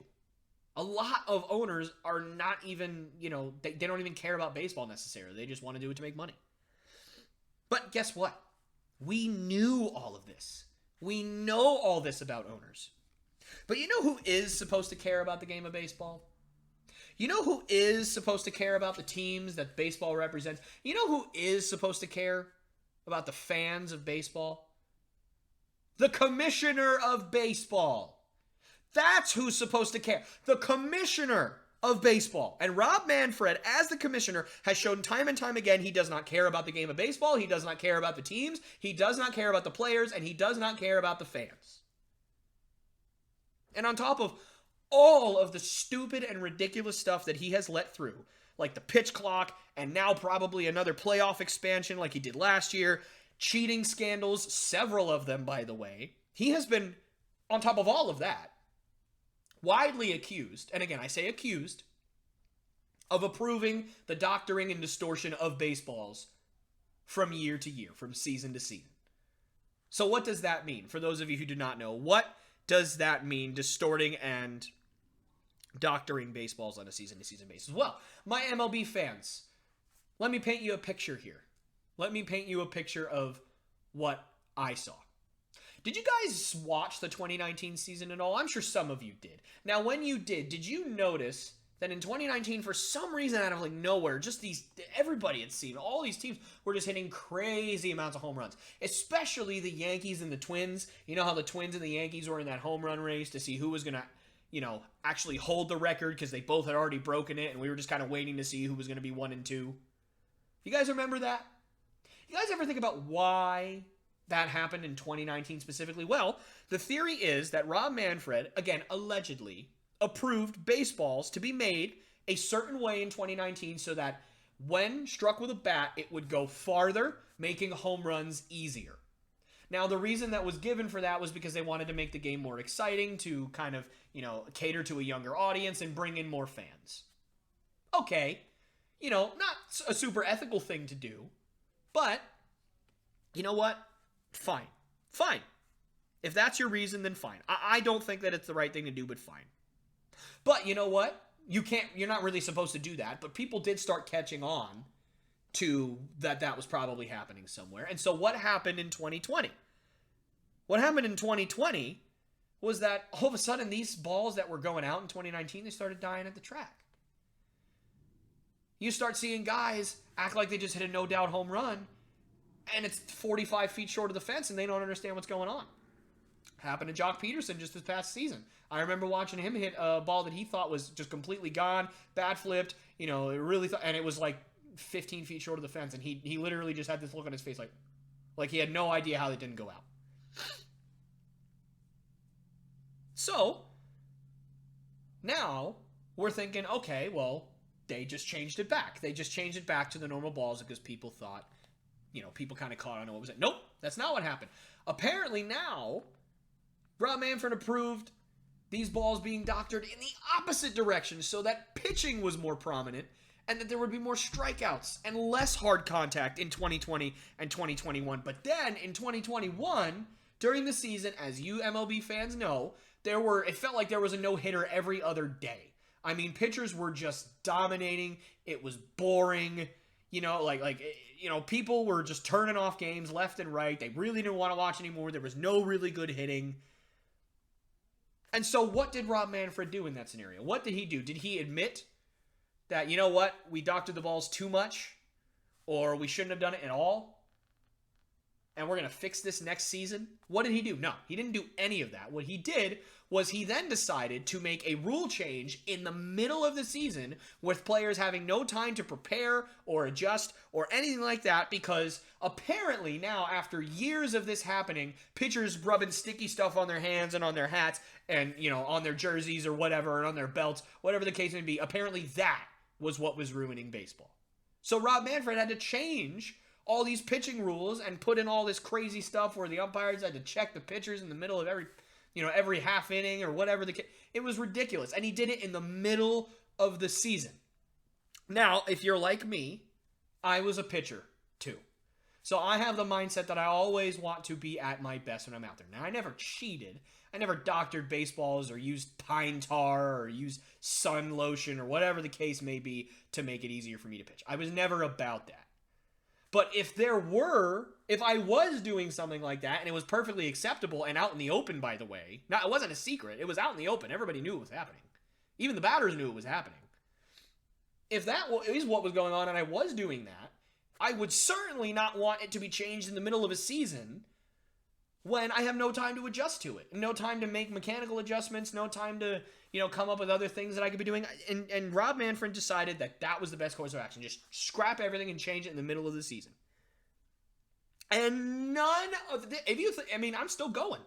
Speaker 1: A lot of owners are not even, they don't even care about baseball necessarily. They just want to do it to make money. But guess what? We knew all of this. We know all this about owners. But you know who is supposed to care about the game of baseball? You know who is supposed to care about the teams that baseball represents? You know who is supposed to care about the fans of baseball? The commissioner of baseball. That's who's supposed to care. The commissioner of baseball. And Rob Manfred, as the commissioner, has shown time and time again he does not care about the game of baseball. He does not care about the teams. He does not care about the players. And he does not care about the fans. And on top of all of the stupid and ridiculous stuff that he has let through, like the pitch clock and now probably another playoff expansion like he did last year, cheating scandals, several of them, by the way, he has been, on top of all of that, widely accused, and again, I say accused, of approving the doctoring and distortion of baseballs from year to year, from season to season. So what does that mean? For those of you who do not know, what does that mean, distorting and doctoring baseballs on a season-to-season basis? Well, my MLB fans, let me paint you a picture here. Let me paint you a picture of what I saw. Did you guys watch the 2019 season at all? I'm sure some of you did. Now, when you did you notice that in 2019, for some reason out of like nowhere, everybody had seen, all these teams were just hitting crazy amounts of home runs, especially the Yankees and the Twins. You know how the Twins and the Yankees were in that home run race to see who was going to, actually hold the record because they both had already broken it, and we were just kind of waiting to see who was going to be 1 and 2. You guys remember that? You guys ever think about why that happened in 2019 specifically? Well, the theory is that Rob Manfred, again, allegedly, approved baseballs to be made a certain way in 2019 so that when struck with a bat, it would go farther, making home runs easier. Now, the reason that was given for that was because they wanted to make the game more exciting to kind of, cater to a younger audience and bring in more fans. Okay, not a super ethical thing to do, but you know what? Fine. If that's your reason, then fine. I don't think that it's the right thing to do, but fine. But you know what? You're not really supposed to do that, but people did start catching on to that was probably happening somewhere. And so what happened in 2020? What happened in 2020 was that all of a sudden these balls that were going out in 2019, they started dying at the track. You start seeing guys act like they just hit a no-doubt home run, and it's 45 feet short of the fence, and they don't understand what's going on. Happened to Jock Peterson just this past season. I remember watching him hit a ball that he thought was just completely gone, bat flipped, and it was like 15 feet short of the fence, and he literally just had this look on his face like he had no idea how it didn't go out. So, now we're thinking, okay, well, they just changed it back. They just changed it back to the normal balls because people thought, people kind of caught on to what was it. Nope, that's not what happened. Apparently now, Rob Manfred approved these balls being doctored in the opposite direction so that pitching was more prominent and that there would be more strikeouts and less hard contact in 2020 and 2021. But then in 2021, during the season, as you MLB fans know, it felt like there was a no-hitter every other day. I mean, pitchers were just dominating. It was boring. People were just turning off games left and right. They really didn't want to watch anymore. There was no really good hitting. And so what did Rob Manfred do in that scenario? What did he do? Did he admit that, we doctored the balls too much, or we shouldn't have done it at all, and we're going to fix this next season? What did he do? No, he didn't do any of that. What he did was he then decided to make a rule change in the middle of the season with players having no time to prepare or adjust or anything like that, because apparently now, after years of this happening, pitchers rubbing sticky stuff on their hands and on their hats and, on their jerseys or whatever, and on their belts, whatever the case may be, apparently that was what was ruining baseball. So Rob Manfred had to change all these pitching rules and put in all this crazy stuff where the umpires had to check the pitchers in the middle of every half inning or whatever. It was ridiculous. And he did it in the middle of the season. Now, if you're like me, I was a pitcher too. So I have the mindset that I always want to be at my best when I'm out there. Now, I never cheated. I never doctored baseballs or used pine tar or used sun lotion or whatever the case may be to make it easier for me to pitch. I was never about that. But if I was doing something like that and it was perfectly acceptable and out in the open, by the way, now it wasn't a secret. It was out in the open. Everybody knew it was happening. Even the batters knew it was happening. If that is what was going on and I was doing that, I would certainly not want it to be changed in the middle of a season when I have no time to adjust to it. No time to make mechanical adjustments, no time to, come up with other things that I could be doing. And Rob Manfred decided that was the best course of action. Just scrap everything and change it in the middle of the season. And none of I'm still going.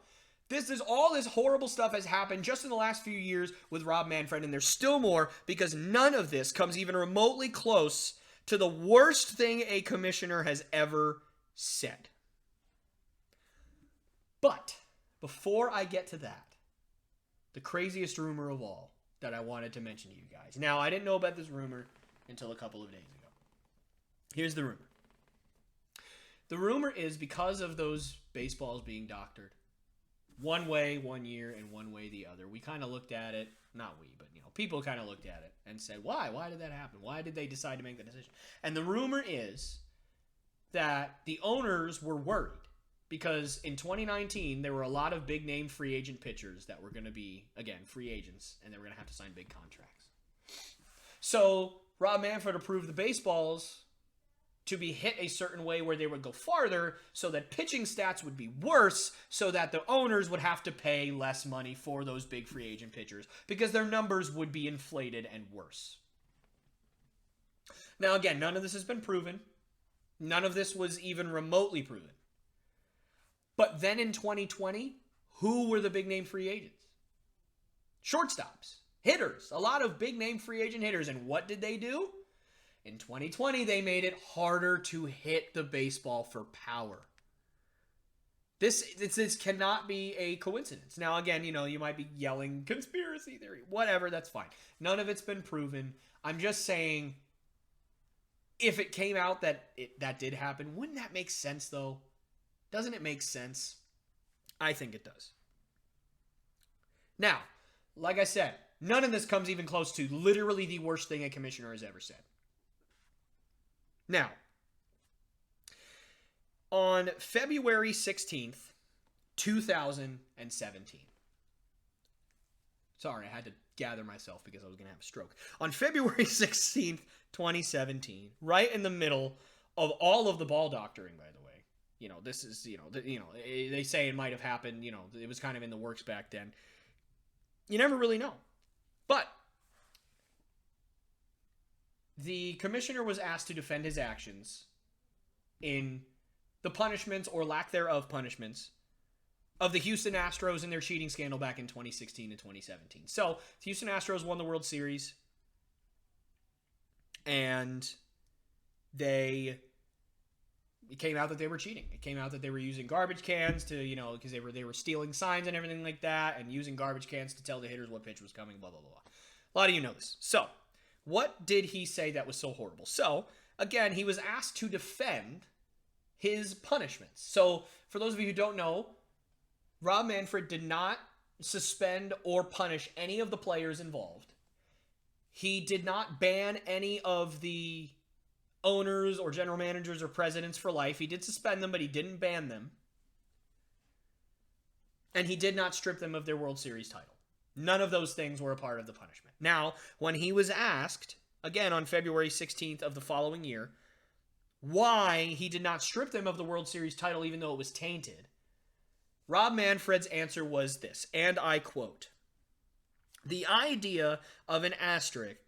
Speaker 1: All this horrible stuff has happened just in the last few years with Rob Manfred, and there's still more because none of this comes even remotely close to the worst thing a commissioner has ever said. But before I get to that, the craziest rumor of all that I wanted to mention to you guys. Now, I didn't know about this rumor until a couple of days ago. Here's the rumor. The rumor is because of those baseballs being doctored, one way 1 year and one way the other, we kind of looked at it, not we, but people kind of looked at it and said, why? Why did that happen? Why did they decide to make that decision? And the rumor is that the owners were worried because in 2019, there were a lot of big-name free agent pitchers that were going to be, again, free agents, and they were going to have to sign big contracts. So Rob Manfred approved the baseballs to be hit a certain way where they would go farther so that pitching stats would be worse so that the owners would have to pay less money for those big free agent pitchers because their numbers would be inflated and worse. Now, again, none of this has been proven. None of this was even remotely proven. But then in 2020, who were the big name free agents? Shortstops, hitters, a lot of big name free agent hitters. And what did they do? In 2020, they made it harder to hit the baseball for power. This cannot be a coincidence. Now, again, you might be yelling conspiracy theory, whatever, that's fine. None of it's been proven. I'm just saying, if it came out that that did happen, wouldn't that make sense, though? Doesn't it make sense? I think it does. Now, like I said, none of this comes even close to literally the worst thing a commissioner has ever said. Now, on February 16th, 2017. Sorry, I had to gather myself because I was going to have a stroke. On February 16th, 2017, right in the middle of all of the ball doctoring, by the way. This is, they say it might have happened, it was kind of in the works back then. You never really know. But the commissioner was asked to defend his actions in the punishments or lack thereof punishments of the Houston Astros and their cheating scandal back in 2016 and 2017. So, the Houston Astros won the World Series, and it came out that they were cheating. It came out that they were using garbage cans to, because they were stealing signs and everything like that, and using garbage cans to tell the hitters what pitch was coming, blah, blah, blah, blah. A lot of you know this. So, what did he say that was so horrible? So, again, he was asked to defend his punishments. So, for those of you who don't know, Rob Manfred did not suspend or punish any of the players involved. He did not ban any of the owners or general managers or presidents for life. He did suspend them, but he didn't ban them. And he did not strip them of their World Series title. None of those things were a part of the punishment. Now, when he was asked, again on February 16th of the following year, why he did not strip them of the World Series title even though it was tainted, Rob Manfred's answer was this, and I quote, "The idea of an asterisk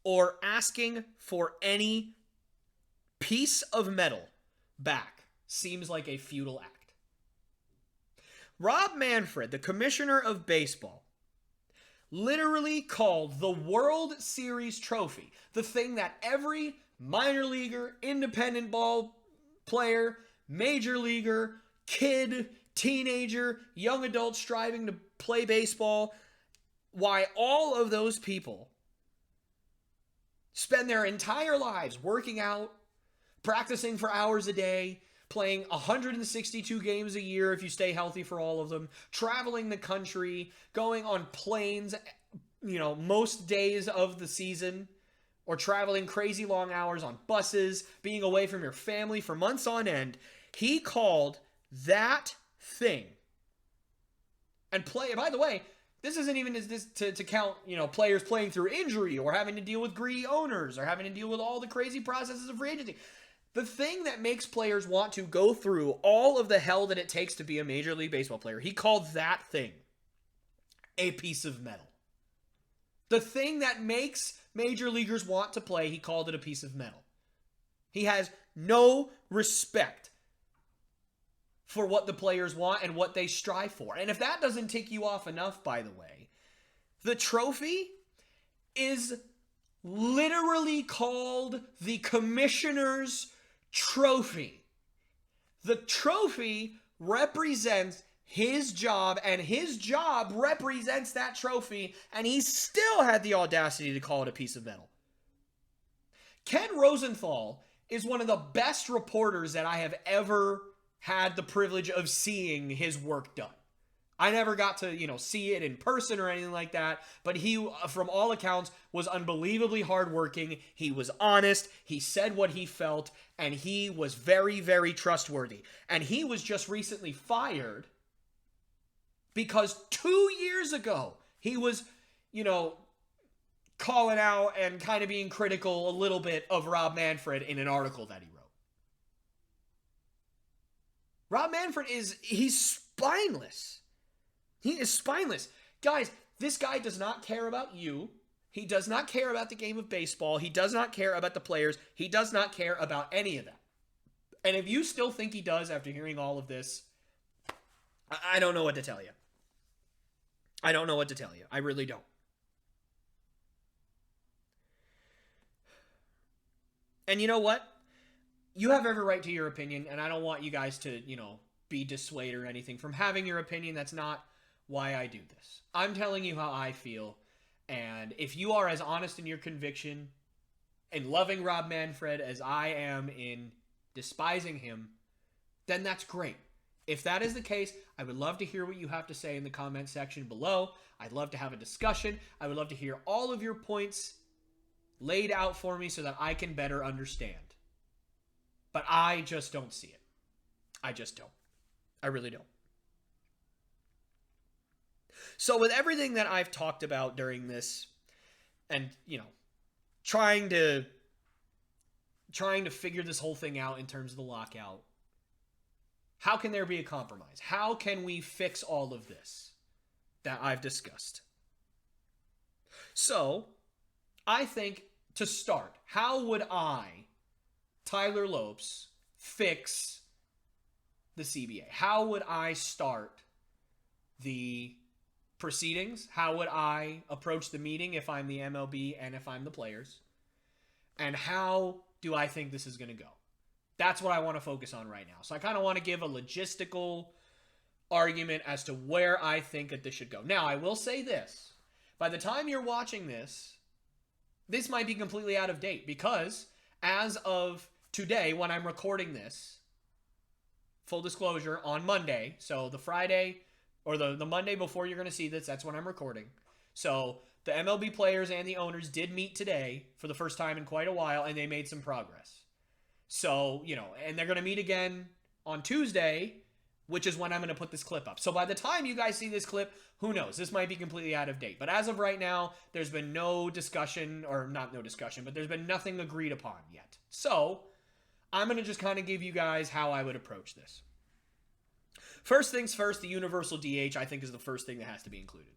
Speaker 1: or asking for any piece of metal back seems like a futile act." Rob Manfred, the commissioner of baseball, literally called the World Series trophy, the thing that every minor leaguer, independent ball player, major leaguer, kid, teenager, young adult striving to play baseball, why all of those people spend their entire lives working out, practicing for hours a day, playing 162 games a year if you stay healthy for all of them, traveling the country, going on planes, most days of the season, or traveling crazy long hours on buses, being away from your family for months on end. He called that thing. And by the way, this isn't even to count, players playing through injury or having to deal with greedy owners or having to deal with all the crazy processes of free agency. The thing that makes players want to go through all of the hell that it takes to be a Major League Baseball player, he called that thing a piece of metal. The thing that makes major leaguers want to play, he called it a piece of metal. He has no respect for what the players want and what they strive for. And if that doesn't tick you off enough, by the way, the trophy is literally called the Commissioner's Trophy. The trophy represents his job, and his job represents that trophy, and he still had the audacity to call it a piece of metal. Ken Rosenthal is one of the best reporters that I have ever had the privilege of seeing his work done. I never got to, see it in person or anything like that, but he, from all accounts, was unbelievably hardworking. He was honest, he said what he felt, and he was very, very trustworthy. And he was just recently fired because 2 years ago, he was, calling out and kind of being critical a little bit of Rob Manfred in an article that he wrote. Rob Manfred he's spineless. He is spineless. Guys, this guy does not care about you. He does not care about the game of baseball. He does not care about the players. He does not care about any of that. And if you still think he does after hearing all of this, I don't know what to tell you. I don't know what to tell you. I really don't. And you know what? You have every right to your opinion, and I don't want you guys to, be dissuaded or anything from having your opinion. That's not why I do this. I'm telling you how I feel, and if you are as honest in your conviction and loving Rob Manfred as I am in despising him, then that's great. If that is the case, I would love to hear what you have to say in the comment section below. I'd love to have a discussion. I would love to hear all of your points laid out for me so that I can better understand. But I just don't see it. I just don't. I really don't. So with everything that I've talked about during this and, trying to figure this whole thing out in terms of the lockout, how can there be a compromise? How can we fix all of this that I've discussed? So, I think to start, how would I, Tyler Lopes, fix the CBA? How would I start the proceedings? How would I approach the meeting if I'm the MLB and if I'm the players? And how do I think this is going to go? That's what I want to focus on right now. So I kind of want to give a logistical argument as to where I think that this should go. Now, I will say this. By the time you're watching this, this might be completely out of date because as of today, when I'm recording this, full disclosure, on Monday, so the Friday or the Monday before you're going to see this, that's when I'm recording. So the MLB players and the owners did meet today for the first time in quite a while, and they made some progress. So, and they're going to meet again on Tuesday, which is when I'm going to put this clip up. So by the time you guys see this clip, who knows? This might be completely out of date. But as of right now, there's been no discussion, or not no discussion, but there's been nothing agreed upon yet. So I'm going to just kind of give you guys how I would approach this. First things first, the universal DH, I think, is the first thing that has to be included.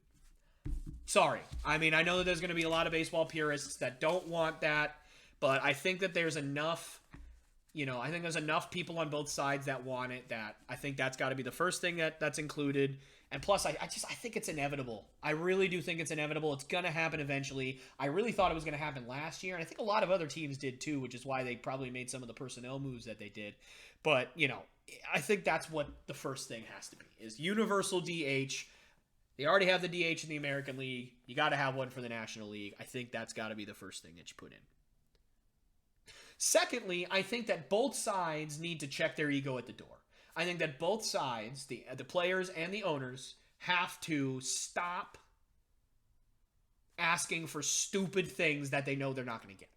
Speaker 1: Sorry. I mean, I know that there's going to be a lot of baseball purists that don't want that, but I think that there's enough, I think there's enough people on both sides that want it that I think that's got to be the first thing that's included. And plus, I think it's inevitable. I really do think it's inevitable. It's going to happen eventually. I really thought it was going to happen last year, and I think a lot of other teams did too, which is why they probably made some of the personnel moves that they did. But, I think that's what the first thing has to be, is universal DH. They already have the DH in the American League. You got to have one for the National League. I think that's got to be the first thing that you put in. Secondly, I think that both sides need to check their ego at the door. I think that both sides, the players and the owners, have to stop asking for stupid things that they know they're not going to get.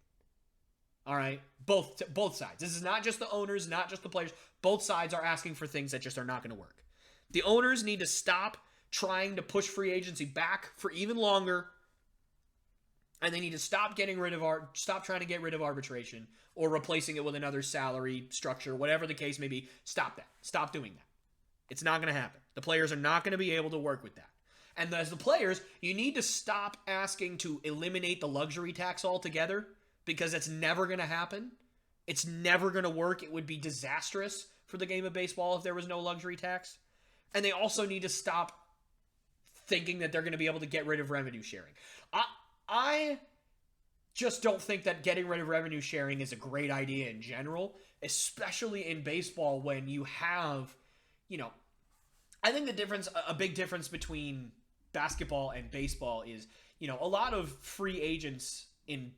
Speaker 1: All right? Both sides. This is not just the owners, not just the players. Both sides are asking for things that just are not going to work. The owners need to stop trying to push free agency back for even longer. And they need to stop trying to get rid of arbitration or replacing it with another salary structure, whatever the case may be. Stop that. Stop doing that. It's not going to happen. The players are not going to be able to work with that. And as the players, you need to stop asking to eliminate the luxury tax altogether, because it's never going to happen. It's never going to work. It would be disastrous for the game of baseball if there was no luxury tax. And they also need to stop thinking that they're going to be able to get rid of revenue sharing. I just don't think that getting rid of revenue sharing is a great idea in general, especially in baseball when you have, I think a big difference between basketball and baseball is, a lot of free agents in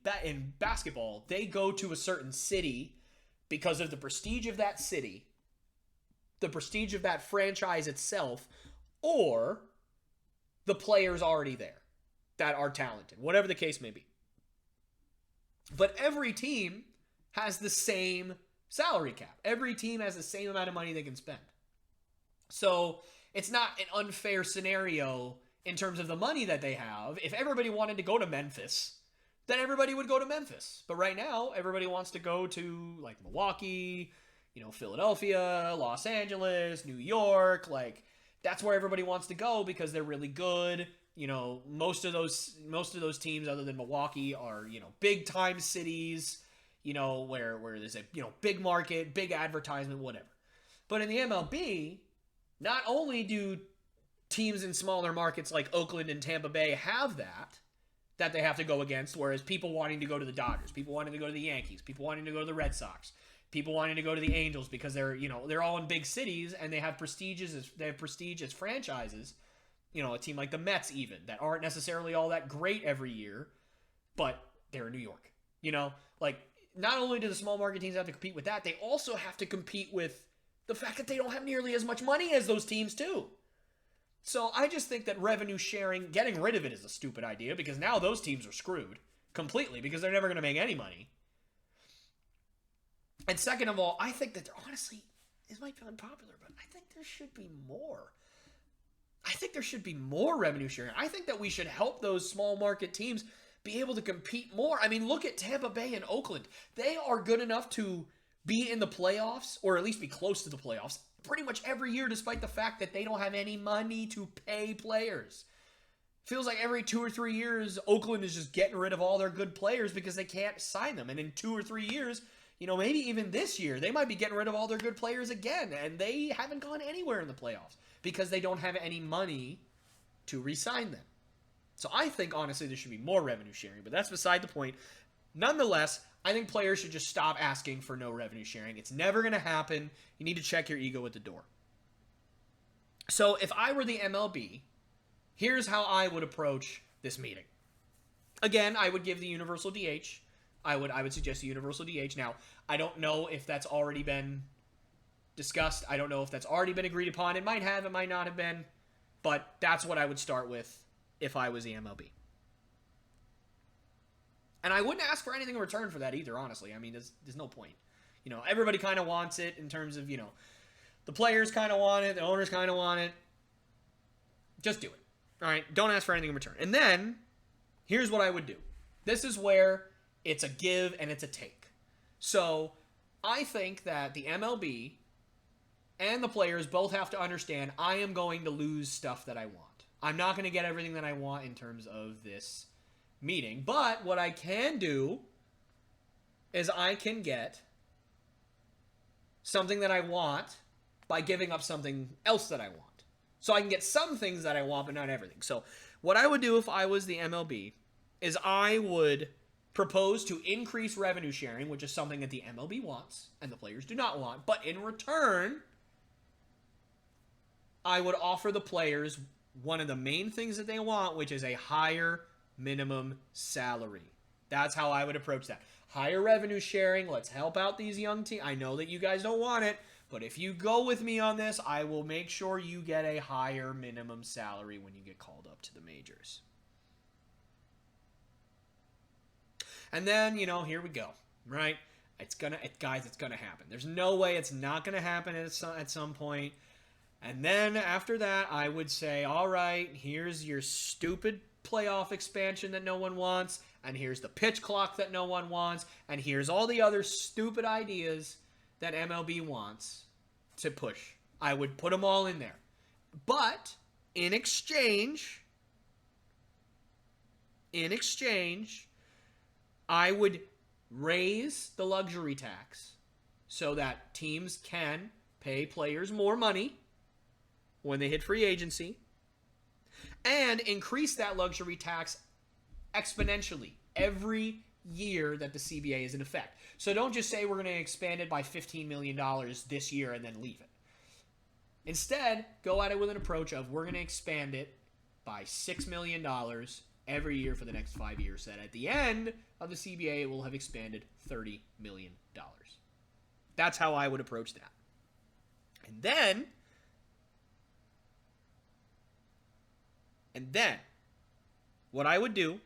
Speaker 1: basketball, they go to a certain city because of the prestige of that city, the prestige of that franchise itself, or the players already there that are talented, whatever the case may be. But every team has the same salary cap. Every team has the same amount of money they can spend. So it's not an unfair scenario in terms of the money that they have. If everybody wanted to go to Memphis, then everybody would go to Memphis. But right now, everybody wants to go to like Milwaukee, Philadelphia, Los Angeles, New York. Like, that's where everybody wants to go because they're really good. Most of those teams other than Milwaukee are, big time cities, where there's a, big market, big advertisement, whatever. But in the MLB, not only do teams in smaller markets like Oakland and Tampa Bay have that they have to go against, whereas people wanting to go to the Dodgers, people wanting to go to the Yankees, people wanting to go to the Red Sox, people wanting to go to the Angels because they're all in big cities and they have prestige as franchises. A team like the Mets even, that aren't necessarily all that great every year, but they're in New York. Not only do the small market teams have to compete with that, they also have to compete with the fact that they don't have nearly as much money as those teams too. So I just think that revenue sharing, getting rid of it is a stupid idea because now those teams are screwed completely because they're never going to make any money. And second of all, I think that honestly, this might be unpopular, but I think there should be more. I think there should be more revenue sharing. I think that we should help those small market teams be able to compete more. I mean, look at Tampa Bay and Oakland. They are good enough to be in the playoffs, or at least be close to the playoffs, pretty much every year, despite the fact that they don't have any money to pay players. Feels like every 2 or 3 years, Oakland is just getting rid of all their good players because they can't sign them. And in 2 or 3 years, maybe even this year, they might be getting rid of all their good players again. And they haven't gone anywhere in the playoffs because they don't have any money to re-sign them. So I think, honestly, there should be more revenue sharing, but that's beside the point. Nonetheless, I think players should just stop asking for no revenue sharing. It's never going to happen. You need to check your ego at the door. So if I were the MLB, here's how I would approach this meeting. Again, I would give the universal DH. I would suggest the universal DH. Now, I don't know if that's already been discussed. I don't know if that's already been agreed upon. It might have, it might not have been. But that's what I would start with if I was the MLB. And I wouldn't ask for anything in return for that either, honestly. I mean, there's no point. Everybody kind of wants it in terms of, the players kind of want it, the owners kind of want it. Just do it. All right? Don't ask for anything in return. And then, here's what I would do. This is where it's a give and it's a take. So, I think that the MLB and the players both have to understand I am going to lose stuff that I want. I'm not going to get everything that I want in terms of this meeting. But what I can do is I can get something that I want by giving up something else that I want. So I can get some things that I want, but not everything. So what I would do if I was the MLB is I would propose to increase revenue sharing, which is something that the MLB wants and the players do not want. But in return, I would offer the players one of the main things that they want, which is a higher minimum salary. That's how I would approach that. Higher revenue sharing. Let's help out these young teams. I know that you guys don't want it, but if you go with me on this, I will make sure you get a higher minimum salary when you get called up to the majors. And then, here we go, right? Guys, it's gonna happen. There's no way it's not gonna happen at some point. And then after that, I would say, all right, here's your stupid playoff expansion that no one wants, and here's the pitch clock that no one wants, and here's all the other stupid ideas that MLB wants to push. I would put them all in there. But in exchange, I would raise the luxury tax so that teams can pay players more money when they hit free agency, and increase that luxury tax exponentially every year that the CBA is in effect. So don't just say we're going to expand it by $15 million this year and then leave it. Instead, go at it with an approach of we're going to expand it by $6 million every year for the next 5 years. So that at the end of the CBA, it will have expanded $30 million. That's how I would approach that. And then, what I would do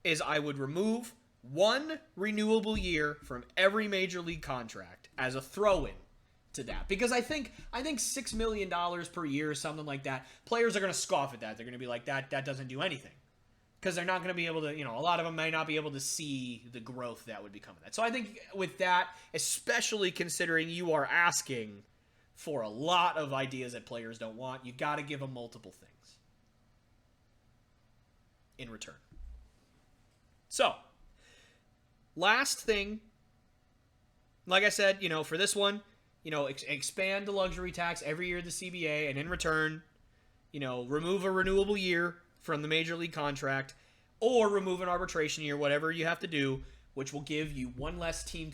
Speaker 1: is I would remove one renewable year from every major league contract as a throw-in to that. Because I think $6 million per year or something like that, players are going to scoff at that. They're going to be like, that doesn't do anything. Because they're not going to be able to, a lot of them may not be able to see the growth that would become of that. So I think with that, especially considering you are asking for a lot of ideas that players don't want, you got to give them multiple things in return. So, last thing, like I said, for this one, expand the luxury tax every year of the CBA, and in return, remove a renewable year from the major league contract, or remove an arbitration year, whatever you have to do, which will give you one less team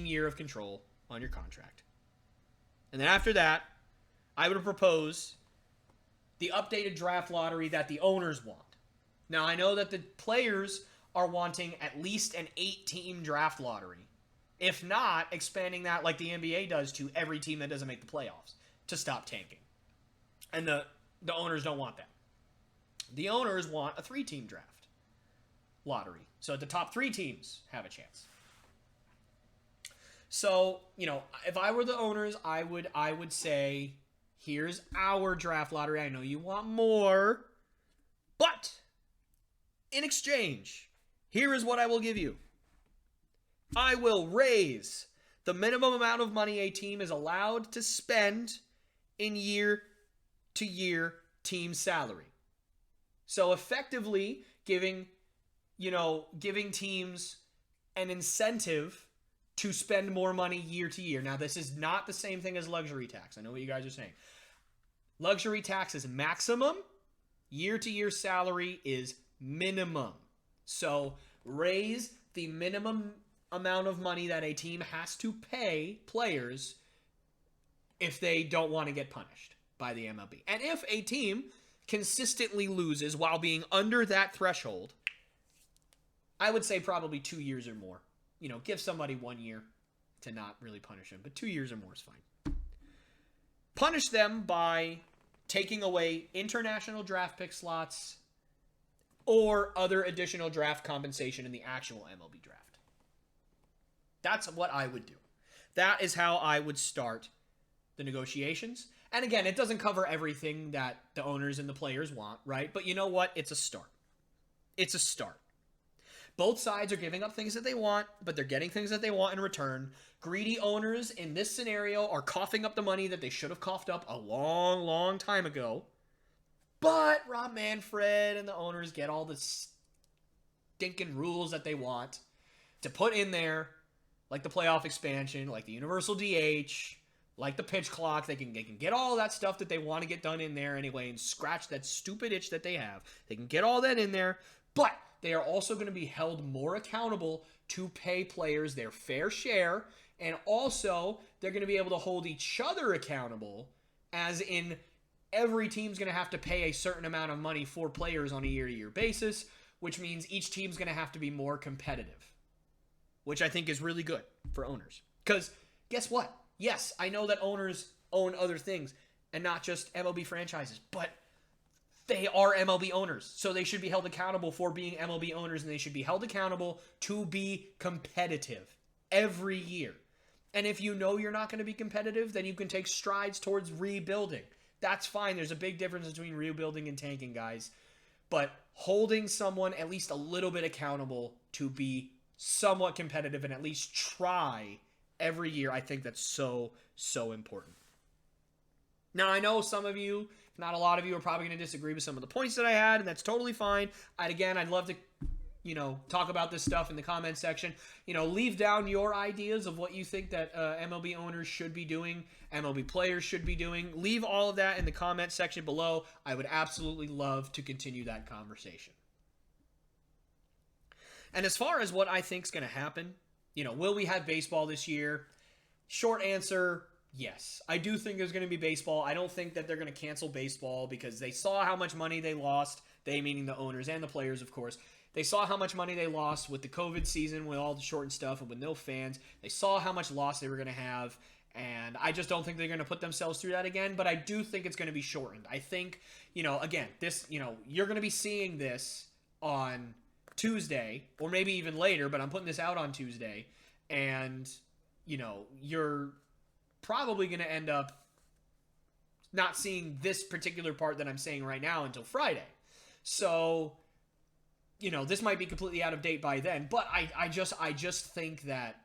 Speaker 1: year of control on your contract. And then after that, I would propose the updated draft lottery that the owners want. Now, I know that the players are wanting at least an 8-team draft lottery. If not, expanding that like the NBA does to every team that doesn't make the playoffs to stop tanking. And the owners don't want that. The owners want a 3-team draft lottery. So the top 3 teams have a chance. So, if I were the owners, I would say, here's our draft lottery. I know you want more, but in exchange, here is what I will give you. I will raise the minimum amount of money a team is allowed to spend in year-to-year team salary. So effectively giving teams an incentive to spend more money year to year. Now, this is not the same thing as luxury tax. I know what you guys are saying. Luxury tax is maximum. Year-to-year salary is minimum. So raise the minimum amount of money that a team has to pay players if they don't want to get punished by the MLB. And if a team consistently loses while being under that threshold, I would say probably 2 years or more. Give somebody 1 year to not really punish them, but 2 years or more is fine. Punish them by taking away international draft pick slots or other additional draft compensation in the actual MLB draft. That's what I would do. That is how I would start the negotiations. And again, it doesn't cover everything that the owners and the players want, right? But you know what? It's a start. It's a start. Both sides are giving up things that they want, but they're getting things that they want in return. Greedy owners in this scenario are coughing up the money that they should have coughed up a long, long time ago. But Rob Manfred and the owners get all the stinking rules that they want to put in there, like the playoff expansion, like the universal DH, like the pitch clock. They can get all that stuff that they want to get done in there anyway and scratch that stupid itch that they have. They can get all that in there, but they are also going to be held more accountable to pay players their fair share, and also they're going to be able to hold each other accountable, as in every team's going to have to pay a certain amount of money for players on a year-to-year basis, which means each team's going to have to be more competitive, which I think is really good for owners. Because guess what? Yes, I know that owners own other things and not just MLB franchises, but they are MLB owners, so they should be held accountable for being MLB owners, and they should be held accountable to be competitive every year. And if you know you're not going to be competitive, then you can take strides towards rebuilding. That's fine. There's a big difference between rebuilding and tanking, guys. But holding someone at least a little bit accountable to be somewhat competitive and at least try every year, I think that's so, so important. Now, I know some of you, if not a lot of you, are probably going to disagree with some of the points that I had, and that's totally fine. I'd love to, talk about this stuff in the comment section. Leave down your ideas of what you think that MLB owners should be doing, MLB players should be doing. Leave all of that in the comment section below. I would absolutely love to continue that conversation. And as far as what I think is going to happen, will we have baseball this year? Short answer, yes. I do think there's going to be baseball. I don't think that they're going to cancel baseball because they saw how much money they lost, they meaning the owners and the players, of course. They saw how much money they lost with the COVID season, with all the shortened stuff and with no fans. They saw how much loss they were going to have, and I just don't think they're going to put themselves through that again, but I do think it's going to be shortened. I think, again, this, you're going to be seeing this on Tuesday, or maybe even later, but I'm putting this out on Tuesday, and, you're probably going to end up not seeing this particular part that I'm saying right now until Friday. So, this might be completely out of date by then, but I just think that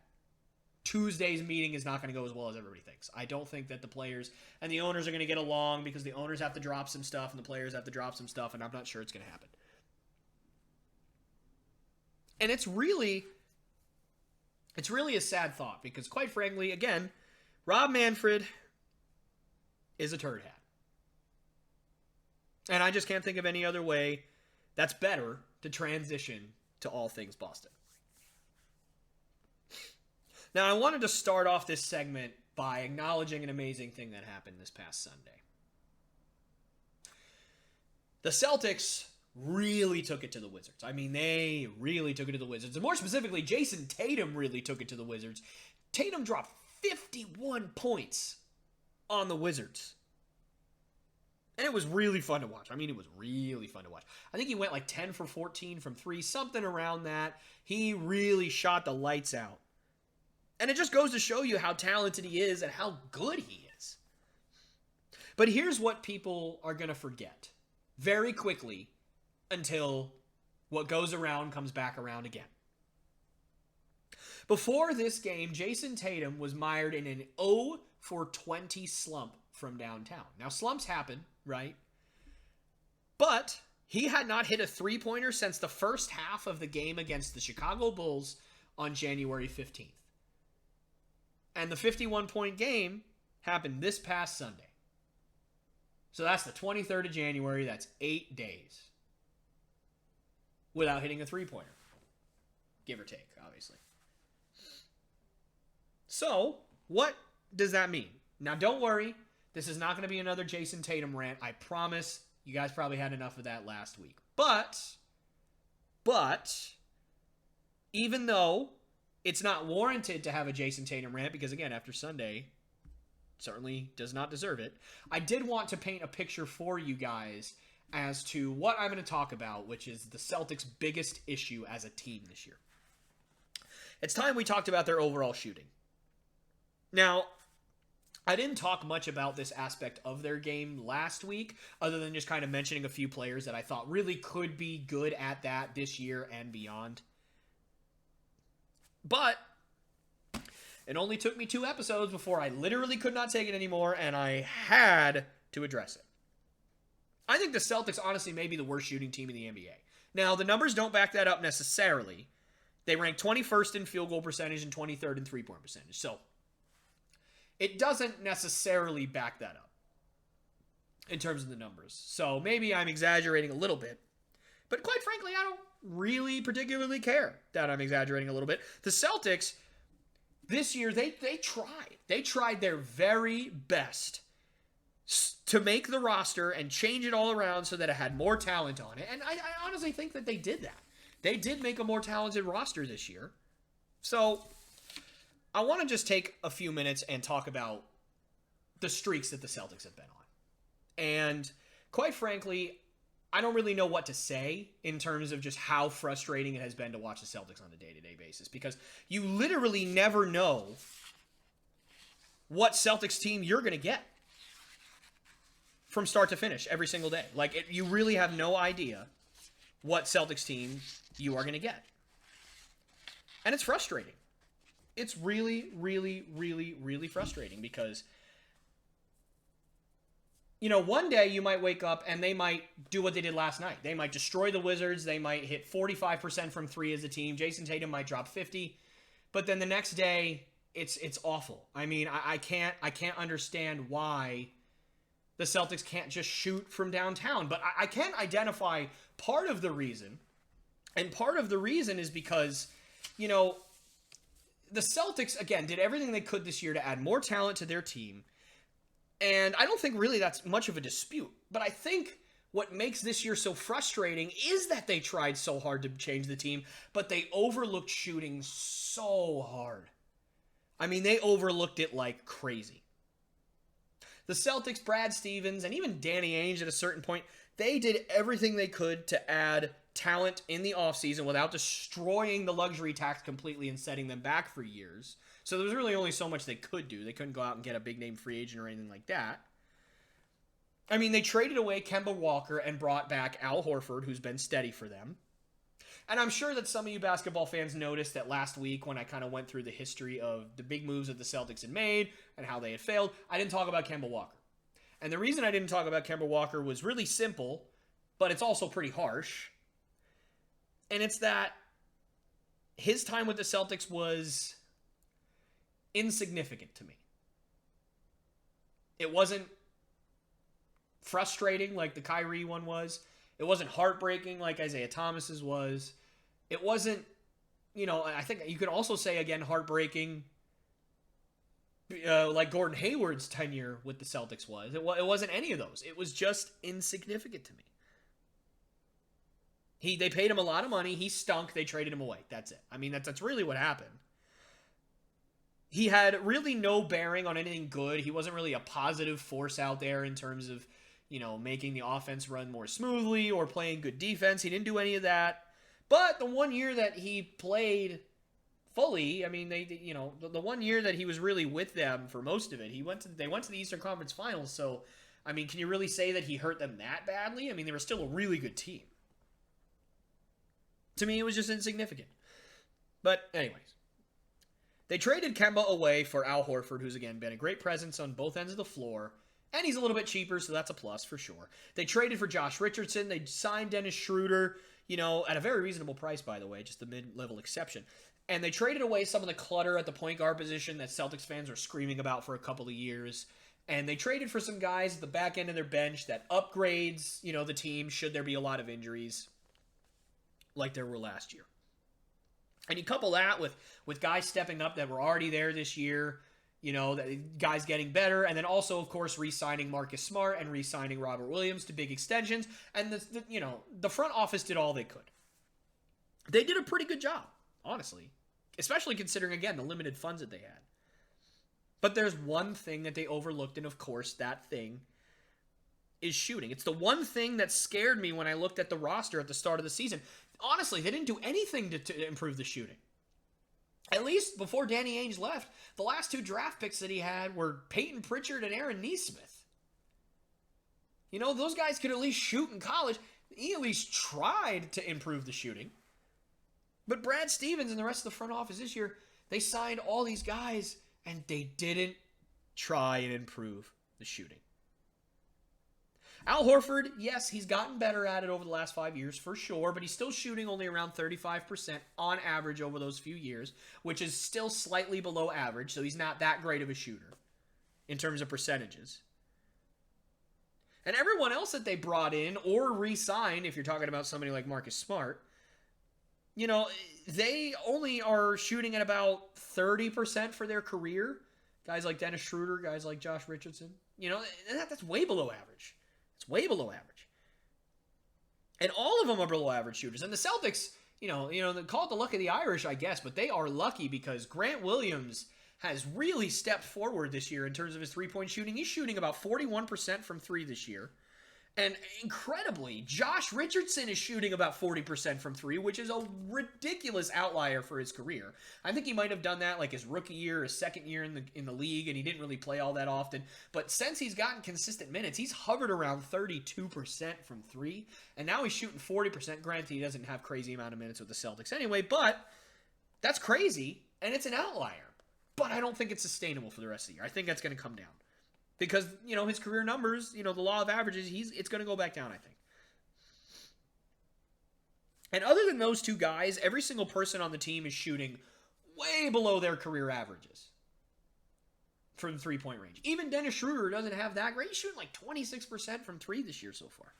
Speaker 1: Tuesday's meeting is not going to go as well as everybody thinks. I don't think that the players and the owners are going to get along because the owners have to drop some stuff and the players have to drop some stuff, and I'm not sure it's going to happen. And it's really a sad thought because, quite frankly, again, Rob Manfred is a turd hat. And I just can't think of any other way that's better to transition to all things Boston. Now, I wanted to start off this segment by acknowledging an amazing thing that happened this past Sunday. The Celtics really took it to the Wizards. I mean, they really took it to the Wizards. And more specifically, Jason Tatum really took it to the Wizards. Tatum dropped 51 points on the Wizards. And it was really fun to watch. I think he went like 10 for 14 from 3, something around that. He really shot the lights out. And it just goes to show you how talented he is and how good he is. But here's what people are going to forget very quickly until what goes around comes back around again. Before this game, Jason Tatum was mired in an 0 for 20 slump from downtown. Now, slumps happen, right? But he had not hit a three-pointer since the first half of the game against the Chicago Bulls on January 15th. And the 51-point game happened this past Sunday. So that's the 23rd of January. That's 8 days without hitting a three-pointer. Give or take, obviously. So, what does that mean? Now, don't worry. This is not going to be another Jason Tatum rant. I promise you guys probably had enough of that last week. But, even though it's not warranted to have a Jason Tatum rant, because again, after Sunday, certainly does not deserve it, I did want to paint a picture for you guys as to what I'm going to talk about, which is the Celtics' biggest issue as a team this year. It's time we talked about their overall shooting. Now, I didn't talk much about this aspect of their game last week, other than just kind of mentioning a few players that I thought really could be good at that this year and beyond. But it only took me 2 episodes before I literally could not take it anymore, and I had to address it. I think the Celtics honestly may be the worst shooting team in the NBA. Now, the numbers don't back that up necessarily. They rank 21st in field goal percentage and 23rd in three-point percentage. So, it doesn't necessarily back that up in terms of the numbers. So maybe I'm exaggerating a little bit. But quite frankly, I don't really particularly care that I'm exaggerating a little bit. The Celtics, this year, they tried. They tried their very best to make the roster and change it all around so that it had more talent on it. And I honestly think that they did that. They did make a more talented roster this year. So I want to just take a few minutes and talk about the streaks that the Celtics have been on. And quite frankly, I don't really know what to say in terms of just how frustrating it has been to watch the Celtics on a day-to-day basis, because you literally never know what Celtics team you're going to get from start to finish every single day. Like, you really have no idea what Celtics team you are going to get. And it's frustrating. It's really, really, really, really frustrating because, you know, one day you might wake up and they might do what they did last night. They might destroy the Wizards. They might hit 45% from three as a team. Jason Tatum might drop 50. But then the next day, it's awful. I mean, I can't understand why the Celtics can't just shoot from downtown. But I can identify part of the reason. And part of the reason is because, you know, the Celtics, again, did everything they could this year to add more talent to their team. And I don't think really that's much of a dispute. But I think what makes this year so frustrating is that they tried so hard to change the team, but they overlooked shooting so hard. I mean, they overlooked it like crazy. The Celtics, Brad Stevens, and even Danny Ainge at a certain point, they did everything they could to add talent in the offseason without destroying the luxury tax completely and setting them back for years. So there was really only so much they could do. They couldn't go out and get a big-name free agent or anything like that. I mean, they traded away Kemba Walker and brought back Al Horford, who's been steady for them. And I'm sure that some of you basketball fans noticed that last week when I kind of went through the history of the big moves that the Celtics had made and how they had failed, I didn't talk about Kemba Walker. And the reason I didn't talk about Kemba Walker was really simple, but it's also pretty harsh. And it's that his time with the Celtics was insignificant to me. It wasn't frustrating like the Kyrie one was. It wasn't heartbreaking like Isaiah Thomas's was. It wasn't, you know, I think you could also say, again, heartbreaking like Gordon Hayward's tenure with the Celtics was. It wasn't any of those. It was just insignificant to me. They paid him a lot of money. He stunk. They traded him away. That's it. I mean, that's really what happened. He had really no bearing on anything good. He wasn't really a positive force out there in terms of, you know, making the offense run more smoothly or playing good defense. He didn't do any of that. But the one year that he played fully, I mean, the one year that he was really with them for most of it, they went to the Eastern Conference Finals. So, I mean, can you really say that he hurt them that badly? I mean, they were still a really good team. To me, it was just insignificant. But anyways, they traded Kemba away for Al Horford, who's, again, been a great presence on both ends of the floor. And he's a little bit cheaper, so that's a plus for sure. They traded for Josh Richardson. They signed Dennis Schroeder, you know, at a very reasonable price, by the way, just the mid-level exception. And they traded away some of the clutter at the point guard position that Celtics fans were screaming about for a couple of years. And they traded for some guys at the back end of their bench that upgrades, you know, the team should there be a lot of injuries like there were last year. And you couple that with guys stepping up that were already there this year, you know, guys getting better, and then also, of course, re-signing Marcus Smart and re-signing Robert Williams to big extensions. And, the front office did all they could. They did a pretty good job, honestly, especially considering, again, the limited funds that they had. But there's one thing that they overlooked, and, of course, that thing is shooting. It's the one thing that scared me when I looked at the roster at the start of the season. Honestly, they didn't do anything to improve the shooting. At least before Danny Ainge left, the last two draft picks that he had were Peyton Pritchard and Aaron Nesmith. You know, those guys could at least shoot in college. He at least tried to improve the shooting. But Brad Stevens and the rest of the front office this year, they signed all these guys, and they didn't try and improve the shooting. Al Horford, yes, he's gotten better at it over the last 5 years, for sure, but he's still shooting only around 35% on average over those few years, which is still slightly below average, so he's not that great of a shooter in terms of percentages. And everyone else that they brought in or re-signed, if you're talking about somebody like Marcus Smart, you know, they only are shooting at about 30% for their career. Guys like Dennis Schroeder, guys like Josh Richardson. That's way below average. It's way below average. And all of them are below average shooters. And the Celtics, they call it the luck of the Irish, I guess, but they are lucky because Grant Williams has really stepped forward this year in terms of his three-point shooting. He's shooting about 41% from three this year. And incredibly, Josh Richardson is shooting about 40% from three, which is a ridiculous outlier for his career. I think he might have done that like his rookie year, his second year in the league, and he didn't really play all that often. But since he's gotten consistent minutes, he's hovered around 32% from three, and now he's shooting 40%. Granted, he doesn't have crazy amount of minutes with the Celtics anyway, but that's crazy, and it's an outlier. But I don't think it's sustainable for the rest of the year. I think that's going to come down. Because, his career numbers, the law of averages, it's going to go back down, I think. And other than those two guys, every single person on the team is shooting way below their career averages from three-point range. Even Dennis Schroeder doesn't have that great. He's shooting like 26% from three this year so far.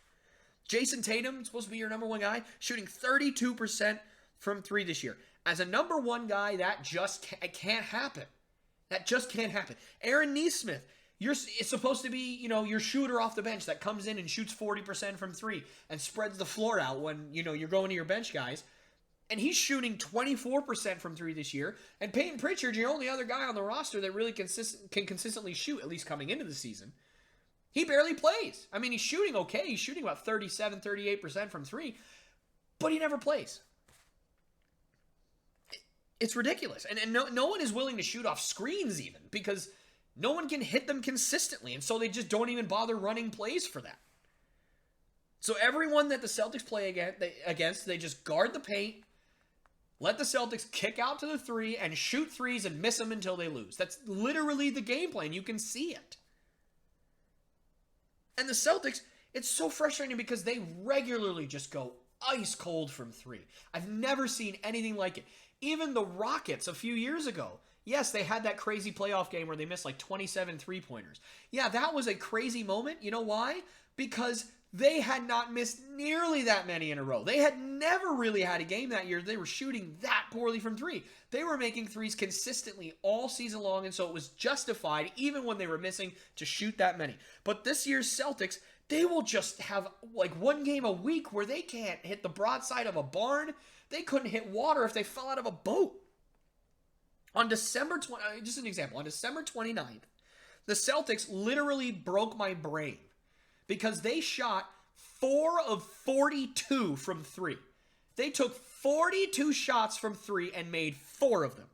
Speaker 1: Jason Tatum, supposed to be your number one guy, shooting 32% from three this year. As a number one guy, that just can't happen. That just can't happen. Aaron Nesmith, it's supposed to be, your shooter off the bench that comes in and shoots 40% from three and spreads the floor out when, you're going to your bench guys. And he's shooting 24% from three this year. And Peyton Pritchard, your only other guy on the roster that really can consistently shoot, at least coming into the season. He barely plays. I mean, he's shooting okay. He's shooting about 37, 38% from three, but he never plays. It's ridiculous. And no one is willing to shoot off screens even because no one can hit them consistently, and so they just don't even bother running plays for that. So everyone that the Celtics play against, they just guard the paint, let the Celtics kick out to the three, and shoot threes and miss them until they lose. That's literally the game plan. You can see it. And the Celtics, it's so frustrating because they regularly just go ice cold from three. I've never seen anything like it. Even the Rockets a few years ago, yes, they had that crazy playoff game where they missed like 27 three-pointers. Yeah, that was a crazy moment. You know why? Because they had not missed nearly that many in a row. They had never really had a game that year. They were shooting that poorly from three. They were making threes consistently all season long, and so it was justified, even when they were missing, to shoot that many. But this year's Celtics, they will just have like one game a week where they can't hit the broadside of a barn. They couldn't hit water if they fell out of a boat. On December 20, just an example, on December 29th, the Celtics literally broke my brain because they shot 4 of 42 from three. They took 42 shots from three and made 4 of them.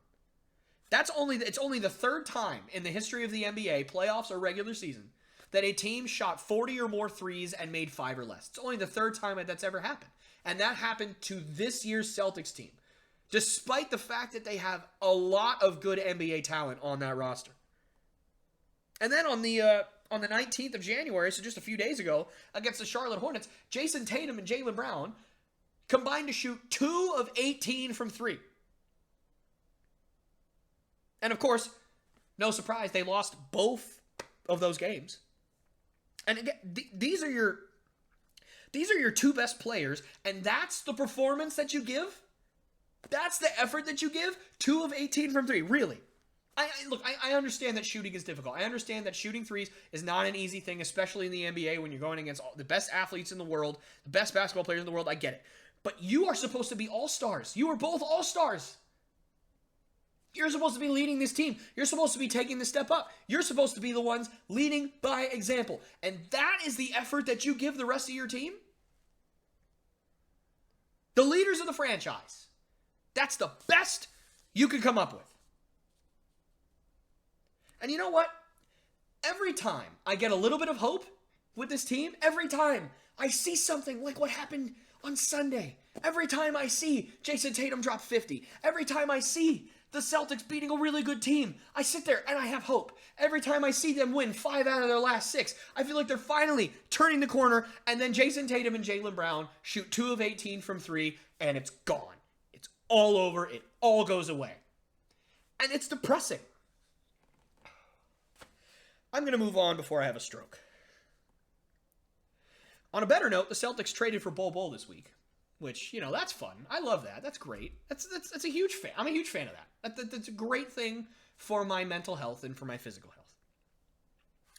Speaker 1: It's only the third time in the history of the NBA, playoffs or regular season, that a team shot 40 or more threes and made 5 or less. It's only the third time that's ever happened. And that happened to this year's Celtics team, despite the fact that they have a lot of good NBA talent on that roster. And then on the 19th of January, so just a few days ago, against the Charlotte Hornets, Jason Tatum and Jaylen Brown combined to shoot 2 of 18 from three. And of course, no surprise, they lost both of those games. And again, these are your two best players, and that's the performance that you give? That's the effort that you give? 2 of 18 from three, really? I understand that shooting is difficult. I understand that shooting threes is not an easy thing, especially in the NBA when you're going against the best athletes in the world, the best basketball players in the world. I get it. But you are supposed to be all-stars. You are both all-stars. You're supposed to be leading this team. You're supposed to be taking the step up. You're supposed to be the ones leading by example. And that is the effort that you give the rest of your team? The leaders of the franchise. That's the best you could come up with. And you know what? Every time I get a little bit of hope with this team, every time I see something like what happened on Sunday, every time I see Jason Tatum drop 50, every time I see the Celtics beating a really good team, I sit there and I have hope. Every time I see them win 5 out of their last 6, I feel like they're finally turning the corner, and then Jason Tatum and Jaylen Brown shoot 2 of 18 from 3, and it's gone. It's all over. It all goes away. And it's depressing. I'm going to move on before I have a stroke. On a better note, the Celtics traded for Bol Bol this week, which, that's fun. I love that. That's great. That's a huge fan. I'm a huge fan of that. That's a great thing for my mental health and for my physical health.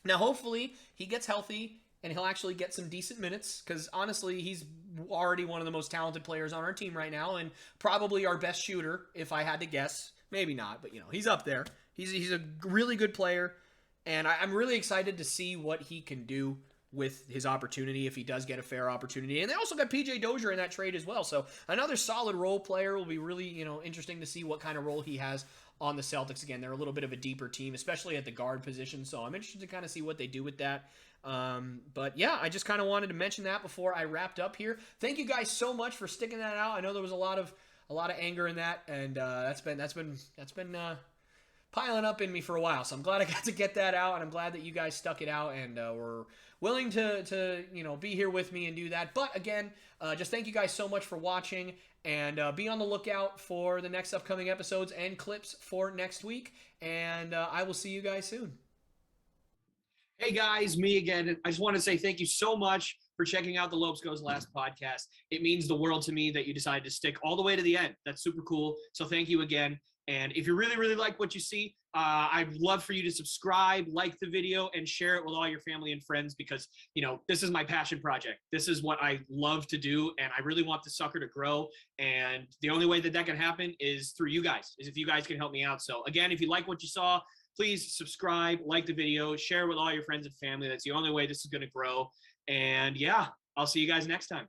Speaker 1: Now, hopefully, he gets healthy and he'll actually get some decent minutes because honestly, he's already one of the most talented players on our team right now and probably our best shooter, if I had to guess. Maybe not, but he's up there. He's a really good player, and I'm really excited to see what he can do with his opportunity if he does get a fair opportunity. And they also got PJ Dozier in that trade as well. So another solid role player. Will be really, interesting to see what kind of role he has on the Celtics. Again, they're a little bit of a deeper team, especially at the guard position. So I'm interested to kind of see what they do with that. But yeah, I just kind of wanted to mention that before I wrapped up here. Thank you guys so much for sticking that out. I know there was a lot of anger in that, and that's been piling up in me for a while. So I'm glad I got to get that out, and I'm glad that you guys stuck it out and were willing to be here with me and do that. But again, just thank you guys so much for watching, and be on the lookout for the next upcoming episodes and clips for next week. And I will see you guys soon. Hey guys, me again. I just want to say thank you so much for checking out the Lopes Goes Last podcast. It means the world to me that you decided to stick all the way to the end. That's super cool. So thank you again. And if you really, really like what you see, I'd love for you to subscribe, like the video, and share it with all your family and friends because, this is my passion project. This is what I love to do, and I really want the sucker to grow. And the only way that can happen is through you guys, is if you guys can help me out. So again, if you like what you saw, please subscribe, like the video, share with all your friends and family. That's the only way this is going to grow. And yeah, I'll see you guys next time.